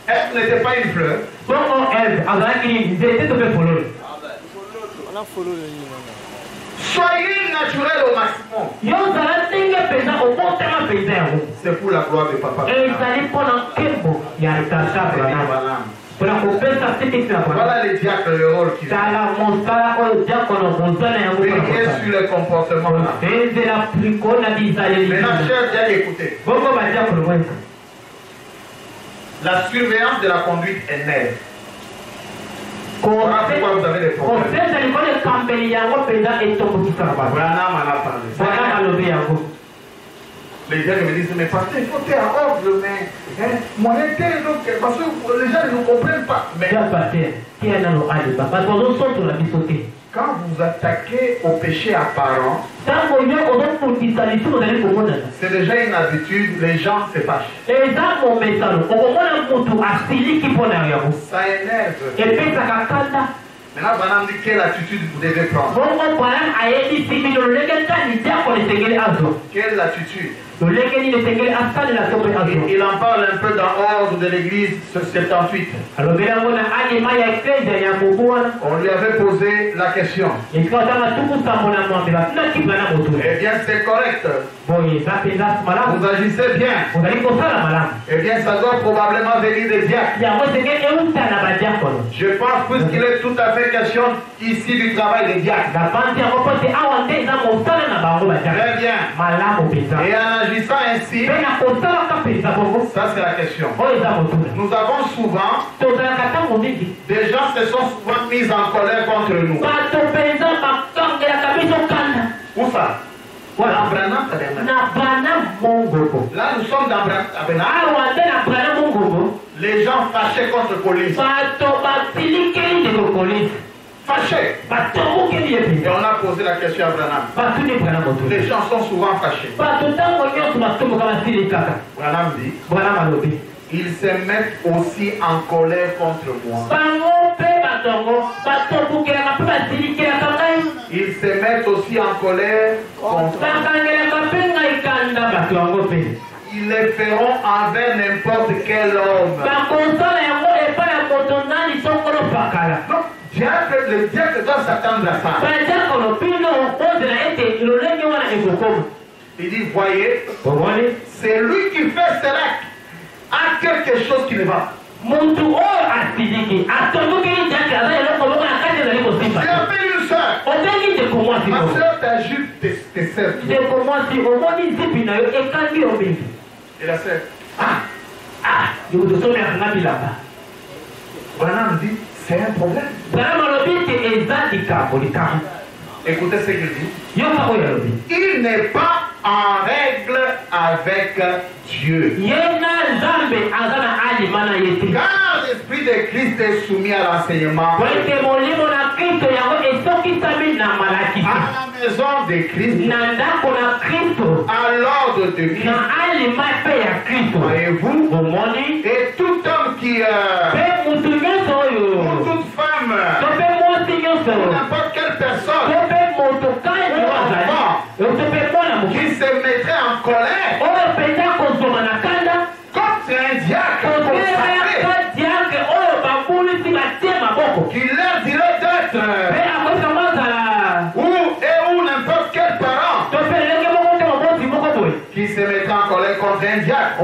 Elle n'était pas une fleur. Bon, elle, ils étaient de follow. On a follow le livre. Soyez naturel au maximum. C'est pour la gloire de Papa. Voilà les diacres, le rôle qu'ils ont. Veillez sur le comportement. Maintenant, chers diacres, écoutez. La surveillance de la conduite est nette. Voilà pourquoi vous avez des problèmes. Les gens me disent, mais pasteur, il faut faire ordre, mais mon intérêt, parce que les gens ne nous comprennent pas. Mais quand vous attaquez au péché apparent, c'est déjà une habitude, les gens se fâchent. Ça énerve. Maintenant, Branham dit quelle attitude vous devez prendre. Quelle attitude? Il en parle un peu dans l'ordre de l'église 78. On lui avait posé la question. Eh bien, c'est correct. Vous agissez bien. Eh bien, ça doit probablement venir des diacres. Je pense, puisqu'il est tout à fait question ici du travail des diacres. Très bien. Et en agissant ainsi, ça c'est la question. Nous avons souvent, des gens se sont souvent mis en colère contre nous. Où ça? Voilà. Là nous sommes dans Branham. Les gens fâchés contre la police. Fâchés. Et on a posé la question à Branham. Les gens sont souvent fâchés. Branham dit, ils se mettent aussi en colère contre moi. Ils se mettent aussi en colère contre moi. Ils les feront envers n'importe quel homme. Non, le diable doit s'attendre à ça. Il dit, voyez, c'est lui qui fait cela à quelque chose qui ne va. C'est un peu une soeur. Ma soeur, ta jupe te sert. Et la soeur, Branham dit, c'est un problème. Écoutez ce qu'il dit. Il n'est pas en règle avec Dieu. Car l'esprit de Christ est soumis à l'enseignement. À la maison de Christ, à l'ordre de Christ. Voyez-vous, et tout homme qui ou toute femme, n'importe quelle personne, qui se mettrait en colère contre un diacre consacré, qui leur dirait d'être ou n'importe quel parent qui se mettrait en colère contre un diacre.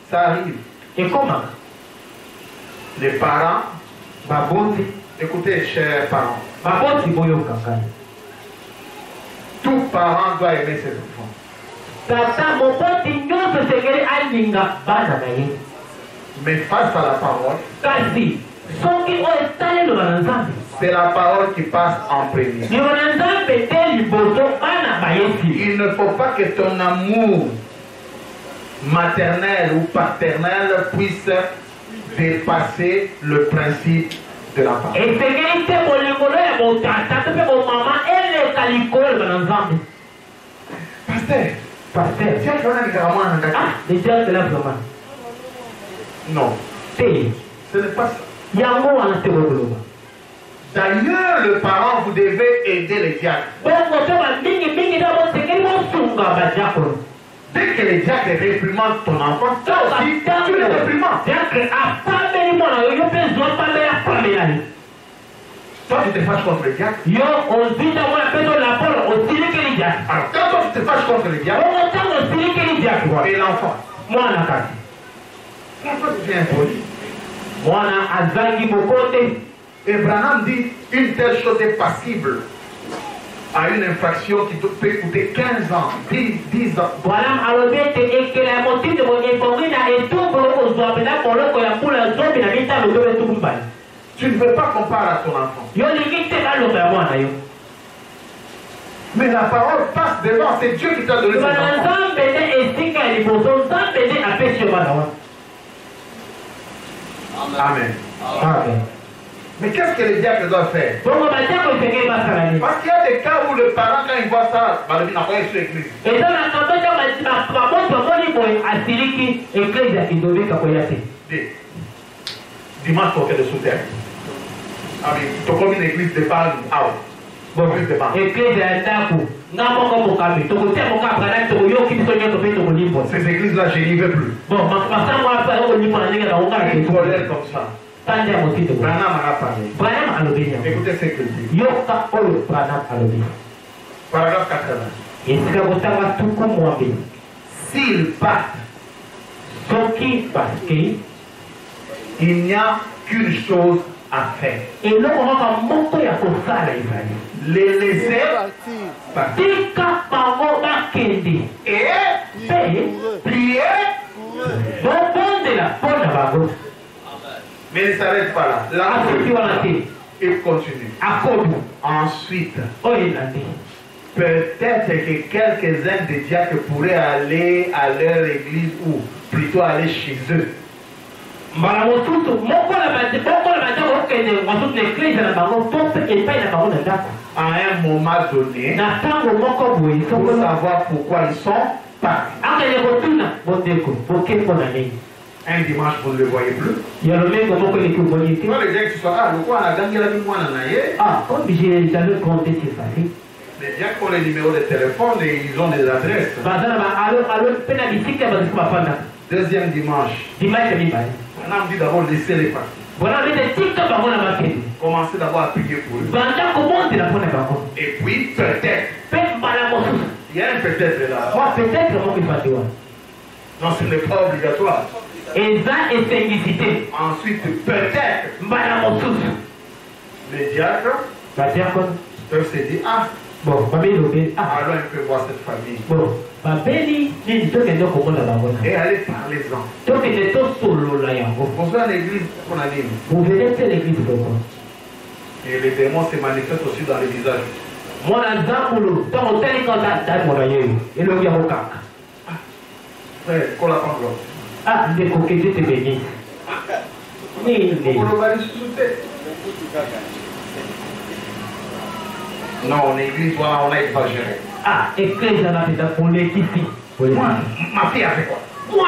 Ça arrive. Et comment? Les parents, écoutez, chers parents, tout parent doit aimer ses enfants. Mais face à la parole, c'est la parole qui passe en premier. Il ne faut pas que ton amour maternel ou paternel puisse dépasser le principe de la parole. Pasteur, non, ce n'est pas ça. D'ailleurs, le parent, vous devez aider les diacres. Dès que les diacres réprimandent ton enfant, toi aussi, tu les réprimandes. Toi, tu te fâches contre les diacres. Alors, quand toi, tu te fâches contre les diacres, et l'enfant, l'enfant devient impoli. Et Branham dit, une telle chose est passible à une infraction qui peut coûter 15 ans, 10 ans. Tu ne veux pas comparer à ton enfant. Mais la parole passe devant, c'est Dieu qui t'a donné son enfant. Amen. Amen. Mais qu'est-ce que les diacres doivent faire? Parce qu'il y a des cas où le parent, quand il voit ça, il n'a pas sur l'église. Dimanche, pour que de souterrain. Tu as comme une église de Palme. Bon, église ya ndako. Nga moko mokambi. Toko te moka brana toko yo kibiso nyoto pe toko limbo. Ces églises-là, je n'y vais plus. Bon, masango apa toko limbo na ndenge na onga ke. Une colère comme ça. Tande mo tito. Branham a parlé. Branham alobi. Écoutez ce qu'il dit. Yoka oyo Branham alobi. Paragraphe 80. Esika botanga tuku mwambi. S'ils partent, Soki baske, il n'y a qu'une chose à faire. Et là, on va monter à Kosala Israël. Les laisser partir. Tika Bango Bakendi. Et prier. Bon de la bonne Bango. Mais ne s'arrête pas là. Là, il continue. Ensuite, peut-être que quelques-uns des diacres pourraient aller à leur église ou plutôt aller chez eux. À un moment donné, pour savoir pourquoi ils sont partis. Un dimanche, vous ne le voyez plus. Quand les gens qui sont là, le quoi on a gagné la vie, moi, on a eu. Ah, comme j'ai jamais compté, c'est facile. Les gens qui ont les numéros de téléphone et ils ont des adresses. Deuxième dimanche. On a dit d'abord laisser les partir. Commencez d'abord à prier pour eux. Et puis peut-être. Il y a un peut-être là. Non, ce n'est pas obligatoire. Ensuite, peut-être. Les diacres peuvent se dire, ah, bon, allons un peu voir cette famille. Bon, et allez parler-en. Vous à l'église qu'on a dit. Vous venez à l'église pourquoi? Et les démons se manifestent aussi dans les visages. Moi, Qu'on la parle. Ah, des coquettes de béni. Non, l'église, voilà, on a exagéré. Ah, église, on a fait pour les ici. Moi, ma fille a fait quoi? Moi,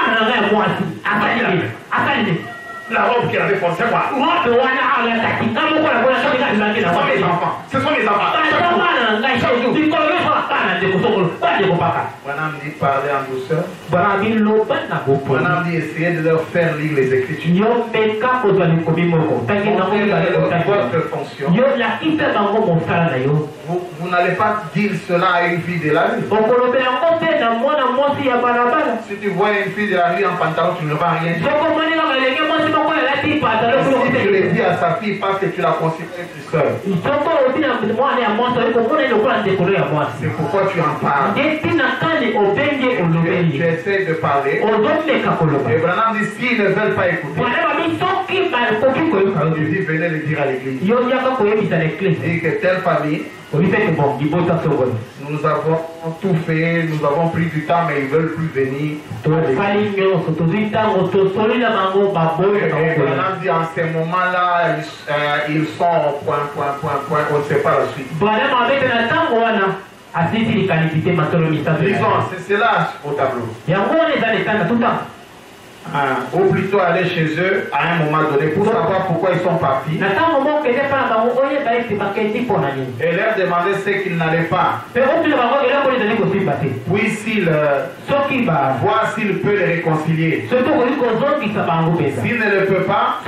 attendez. La robe qu'elle avait portée, moi. Moi, ce sont mes enfants. Madame dit parler en douceur. Madame dit essayer de leur faire lire les Écritures. Votre fonction. Vous n'allez pas dire cela à une fille de la rue. Si tu vois une fille de la rue en pantalon, tu ne vas rien dire. Si tu le dis à sa fille parce que tu la considères plus seule. C'est pourquoi tu en parles. Tu essaies de parler. Et Branham dit s'ils ne veulent pas écouter, tu dis venez le dire à l'église. Dis que telle famille, nous avons tout fait, nous avons pris du temps, mais ils ne veulent plus venir. Et Branham dit en ce moment-là, ils sont point, on ne sait pas la suite. Disons, c'est cela au tableau. Ou plutôt aller chez eux à un moment donné pour savoir pourquoi ils sont partis. Et leur demander ce qu'ils n'allaient pas. Puis s'il voit s'il peut les réconcilier. S'il ne le peut pas,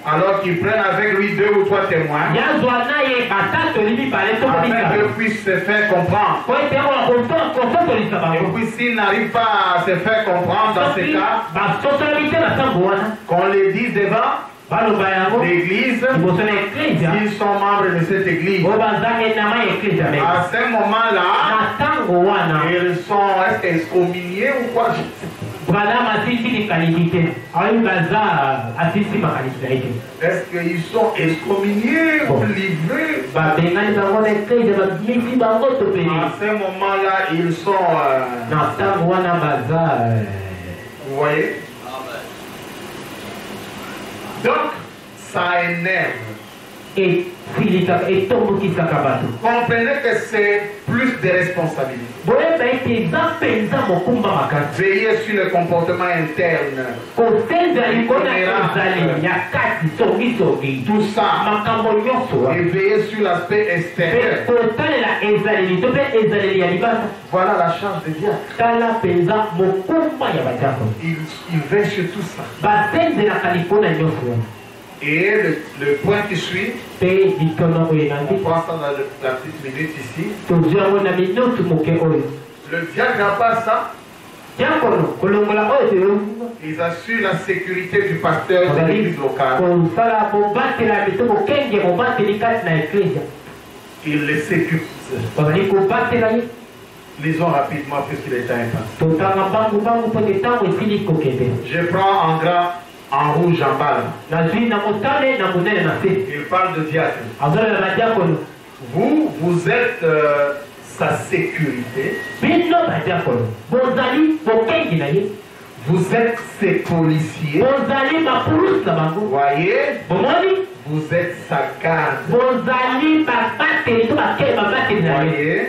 alors qu'ils prennent avec lui 2 ou 3 témoins afin qu'ils puissent se faire comprendre. Et puis s'il n'arrive pas à se faire comprendre dans ce cas, qu'on les dise devant l'église, s'ils sont membres de cette église. À ce moment-là, ils sont excommuniés ou quoi? Est-ce qu'ils sont excommuniés ou livrés? À ce moment-là, ils sont... vous voyez? Donc, ça énerve. Comprenez que c'est plus de responsabilités. Veillez sur le comportement interne. Tout ça. Et veillez sur l'aspect extérieur. Voilà la charge de diacre. Il veille sur tout ça. Et le point qui suit, on prend ça dans la petite minute ici. Le diacre n'a pas ça. Ils assurent la sécurité du pasteur de l'église locale. Ils les sécurisent. Lisons rapidement puisqu'il est temps. Je prends en gras. En rouge, en bas. Il parle de diacre. Vous êtes sa sécurité. Vous êtes ses policiers. Voyez, vous êtes sa garde. Voyez.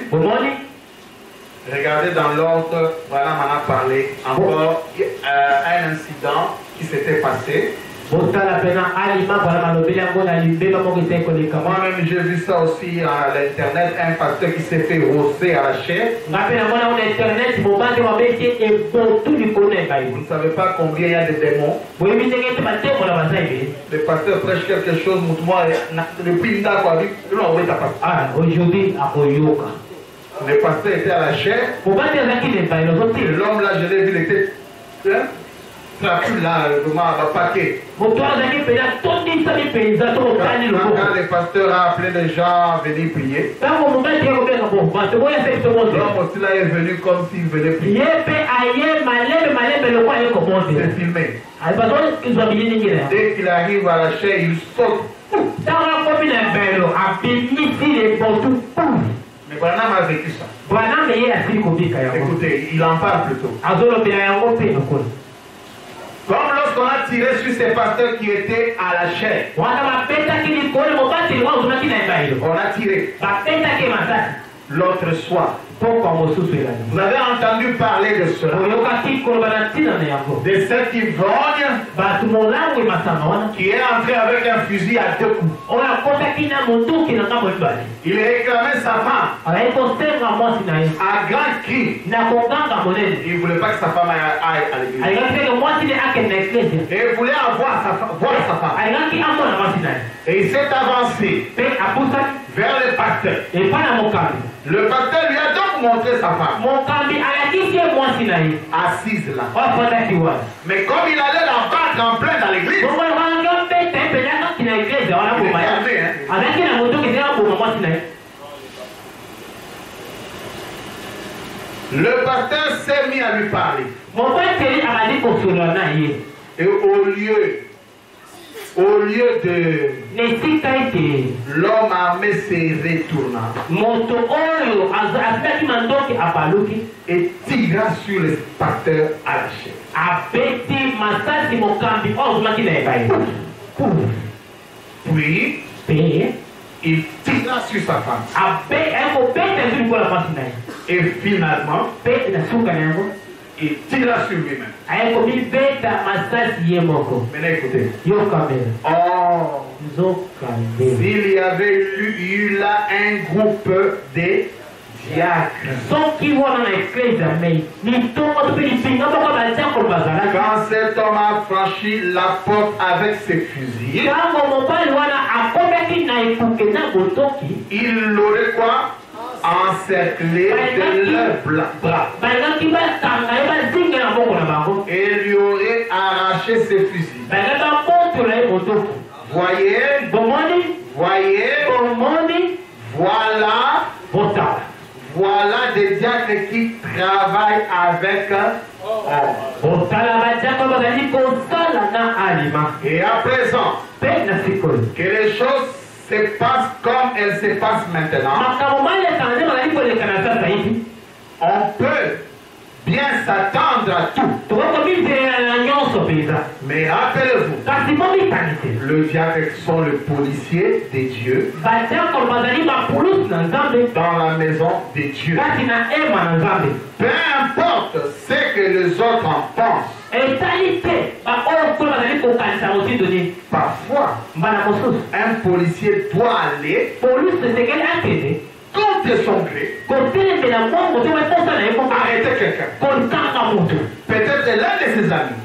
Regardez dans l'ordre, voilà, on a parlé encore un incident qui s'était passé. Moi-même, j'ai vu ça aussi à l'internet, un pasteur qui s'est fait rosser à la chair. Vous ne savez pas combien il y a de démons. Le pasteur prêche quelque chose, le pasteur était à la chair. L'homme là, je l'ai vu, il était là, vraiment paquet. Quand le pasteur a appelé les gens à venir prier, l'homme aussi là est venu comme s'il venait prier. C'est filmé. Dès qu'il arrive à la chair, il saute. Mais Branham a vécu ça. Écoutez, il en parle plutôt. Comme lorsqu'on a tiré sur ces pasteurs qui étaient à la chair. On a tiré. L'autre soir. Vous avez entendu parler de cela. De cet ivrogne qui est entré avec un fusil à 2 coups. Il réclamait sa femme à grand cri. Il ne voulait pas que sa femme aille à l'église. Et il voulait voir sa femme. Et il s'est avancé vers le pasteur. Le pasteur lui a donc montré sa femme. Assise là. Mais comme il allait la battre en plein dans l'église, il est calmé, hein? Le pasteur s'est mis à lui parler. Et au lieu de l'homme armé se retourna et tira sur le pasteur à la chair. Puis il tira sur sa femme. Et finalement, il tira sur lui-même. Maintenant écoutez. S'il y avait eu là un groupe de diacres. Quand cet homme a franchi la porte avec ses fusils, il l'aurait quoi? Encerclé de leurs bras et lui aurait arraché ses fusils. Voyez, voilà des diacres qui travaillent avec or. Et à présent, que les choses se passent comme elles se passent maintenant, on peut bien s'attendre à tout. Mais rappelez-vous, le diacre sont le policier des dieux dans la maison des dieux. Peu importe ce que les autres en pensent. Parfois, un policier doit aller contre son gré arrêter quelqu'un. Peut-être l'un de ses amis.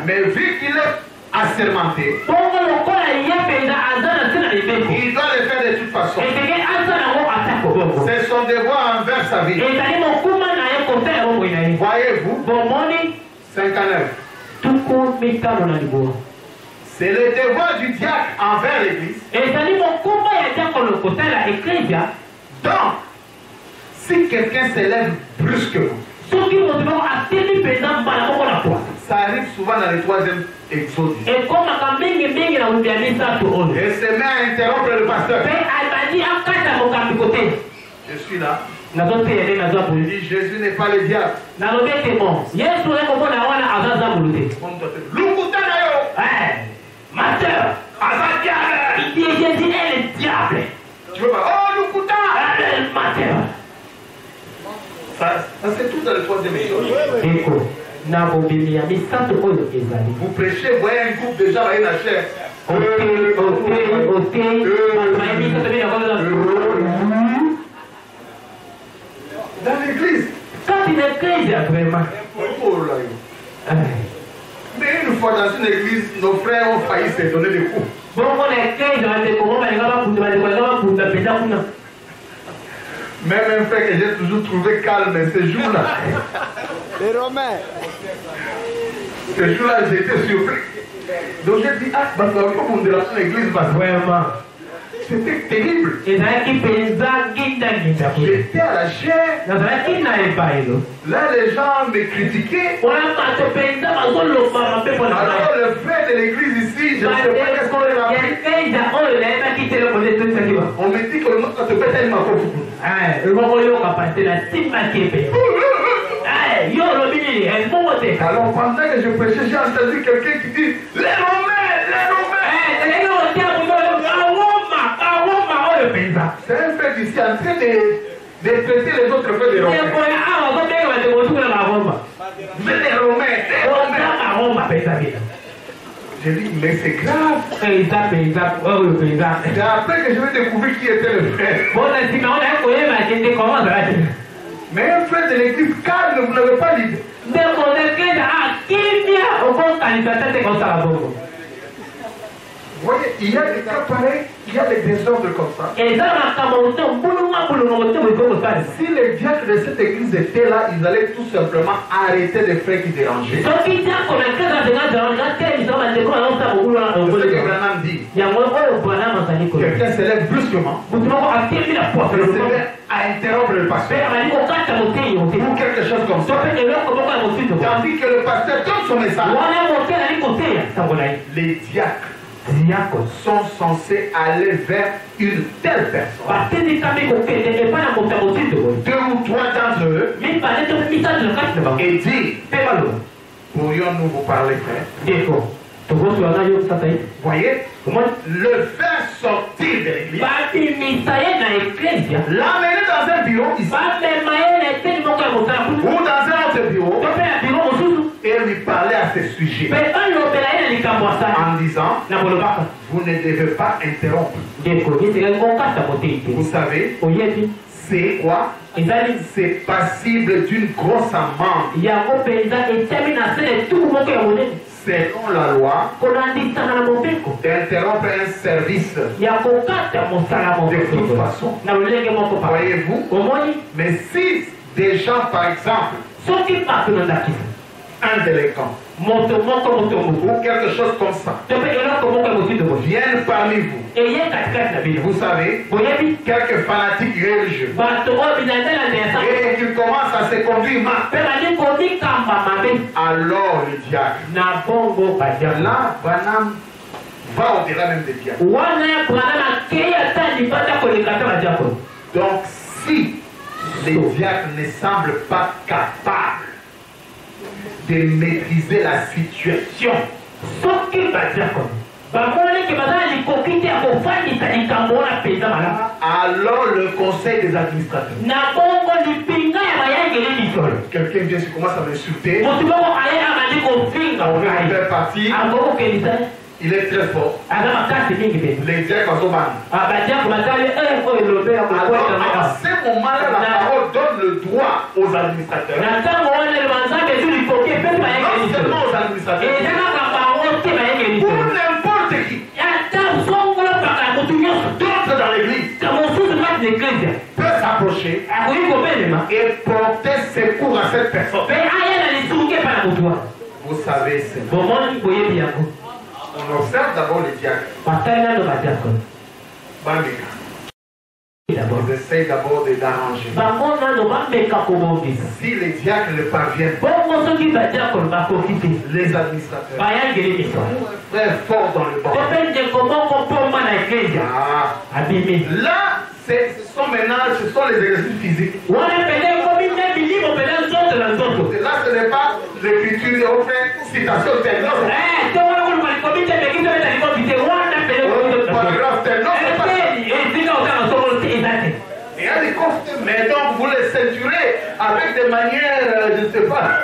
Mais vu qu'il est assermenté, il doit le faire de toute façon. C'est son devoir envers sa vie. Voyez-vous, 59. C'est le devoir du diacre envers l'église. Donc, si quelqu'un s'élève brusquement, ça arrive souvent dans les 3e exode. Et se met à interrompre le pasteur. Je suis là. Il dit Jésus n'est pas le diable. Master, il dit Jésus est le diable. Tu veux pas? Oh, Lukuta! Master. Ça c'est tout dans le 3e exode. Vous prêchez, vous voyez un groupe déjà dans la chair. Dans l'église. Quand une église, vraiment. Mais une fois dans une église, nos frères ont failli se donner des coups. Même un frère que j'ai toujours trouvé calme ce jour-là. Les Romains. Ce jour-là, j'étais surpris. Donc j'ai dit, ah, parce qu'on peut de l'église, vraiment. C'était terrible. J'étais à la chair. Là, les gens me critiquaient. Alors, le frère de l'église ici, je ne sais pas qu'est-ce qu'on est là. On me dit que le monde ne te peut pas être alors, pendant que je prêchais, j'ai entendu quelqu'un qui dit les Romains, les Romains. C'est un frère ici en train de traiter les autres frères des Romains. Mais les Romains, j'ai dit, mais c'est grave. C'est après que je vais découvrir qui était le frère. Mais un frère de l'église calme, vous n'avez pas l'idée. Vous voyez, il y a des cas pareils, il y a des désordres comme ça. Si les diacres de cette église étaient là, ils allaient tout simplement arrêter les frères qui dérangeaient. C'est ce que Branham dit. Quelqu'un s'élève brusquement. Il se met à interrompre le pasteur. Ou quelque chose comme ça. Tandis que le pasteur donne son message. Les diacres sont censés aller vers une telle personne. 2 ou 3 d'entre eux et dire, pourrions-nous vous parler, frère? Voyez, le faire sortir de l'église, l'amener dans un bureau ici, ou dans un autre bureau, et lui parler à ce sujet en disant, vous ne devez pas interrompre. Vous savez, c'est quoi? C'est passible d'une grosse amende. Selon la loi, d'interrompre un service de toute façon. Voyez-vous? Mais si des gens, par exemple, un délinquant ou quelque chose comme ça viennent parmi vous, vous savez, quelques fanatiques religieux, et qui commencent à se conduire mal, alors le diacre, là, Branham va au-delà même des diacres. Donc si les diacres ne semblent pas capables de maîtriser la situation. Alors le conseil des administrateurs. Quelqu'un vient, commence à m'insulter. On fait partie. Il est très fort. Les diacres à à ce moment-là, la parole donne le droit aux administrateurs. Non seulement aux administrateurs. Pour n'importe qui. D'autres dans l'église peuvent s'approcher et porter secours à cette personne. Vous savez, c'est bon. On observe d'abord les diacres. On essaye d'abord de l'arranger. Si les diacres ne parviennent pas, les administrateurs sont très forts dans le banc. Là, ce sont les exercices physiques. Là, ce n'est pas l'écriture, on fait citation telle. Mais donc vous les ceinturez avec des manières, je ne sais pas.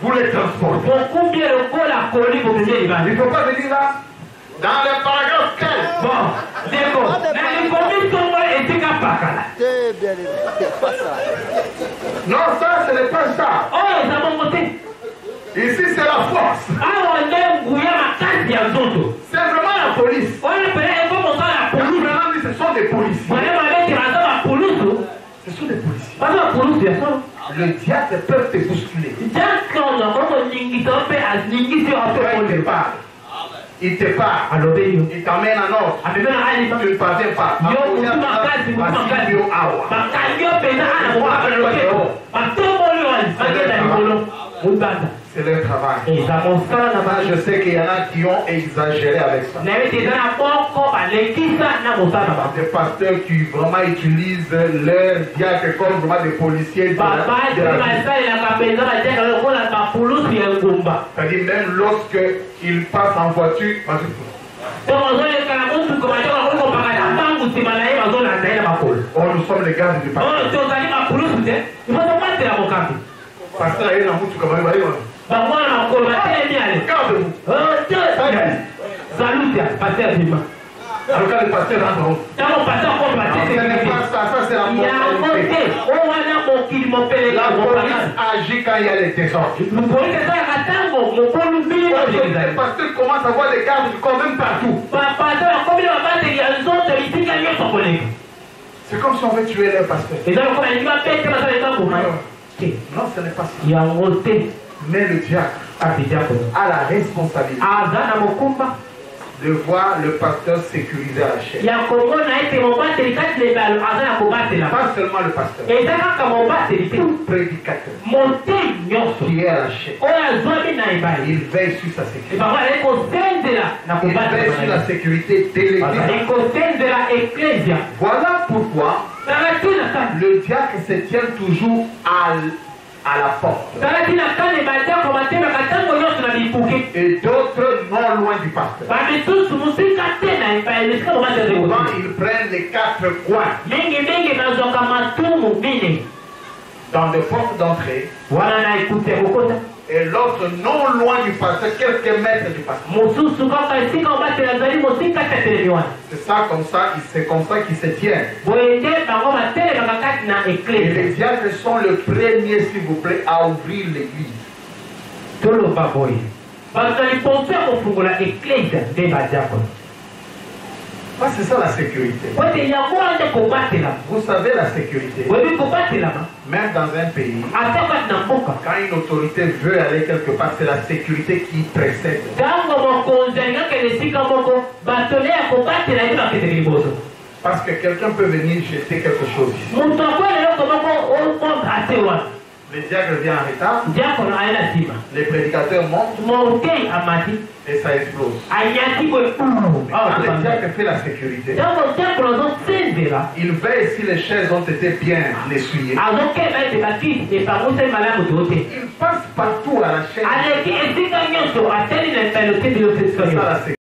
Vous les transportez. Il ne faut pas venir là. Dans le paragraphe 15. Bon, d'accord. Non, ça, ce n'est pas ça. Ici, c'est la force. C'est vraiment la police. Ce sont des policiers. Ce sont des policiers. Le diable peut te bousculer. Il te parle. Il t'emmène en ordre. Tu ne parviens pas. C'est leur travail. Je sais qu'il y en a qui ont exagéré avec ça. Des pasteurs qui vraiment utilisent leurs diacres comme vraiment des policiers de la c'est-à-dire même lorsqu'ils passent en voiture, nous sommes les gardes du pasteur. Pasteur, il y a un moutou comme salut, pasteur Bima. Alors quand le pasteur rentre, ça c'est la police agit quand il y a les désordres. Le pasteur commence à voir des gardes du corps même partout. C'est comme si on veut tuer les pasteurs. Non, ce n'est pas ça. Mais le diacre a la responsabilité de voir le pasteur sécurisé à la chaîne. Pas seulement le pasteur, tout prédicateur qui est à la chaîne, il veille sur sa sécurité. Il veille sur la sécurité de l'église. Voilà pourquoi le diacre se tient toujours à la porte. Et d'autres non loin du pasteur. Souvent ils prennent les 4 coins dans des portes d'entrée. Et l'autre non loin du pasteur, quelques mètres du pasteur. C'est comme ça qu'ils se tiennent. Et les diacres sont le premier, s'il vous plaît, à ouvrir l'église. C'est ça la sécurité. Vous savez la sécurité. Même dans un pays, quand une autorité veut aller quelque part, c'est la sécurité qui précède. Parce que quelqu'un peut venir jeter quelque chose ici. Le diacre vient en retard. Les prédicateurs montent. Et ça explose. Quand le diacre fait la sécurité, il veille si les chaises ont été bien essuyées. Il passe partout à la chaise. C'est ça la sécurité.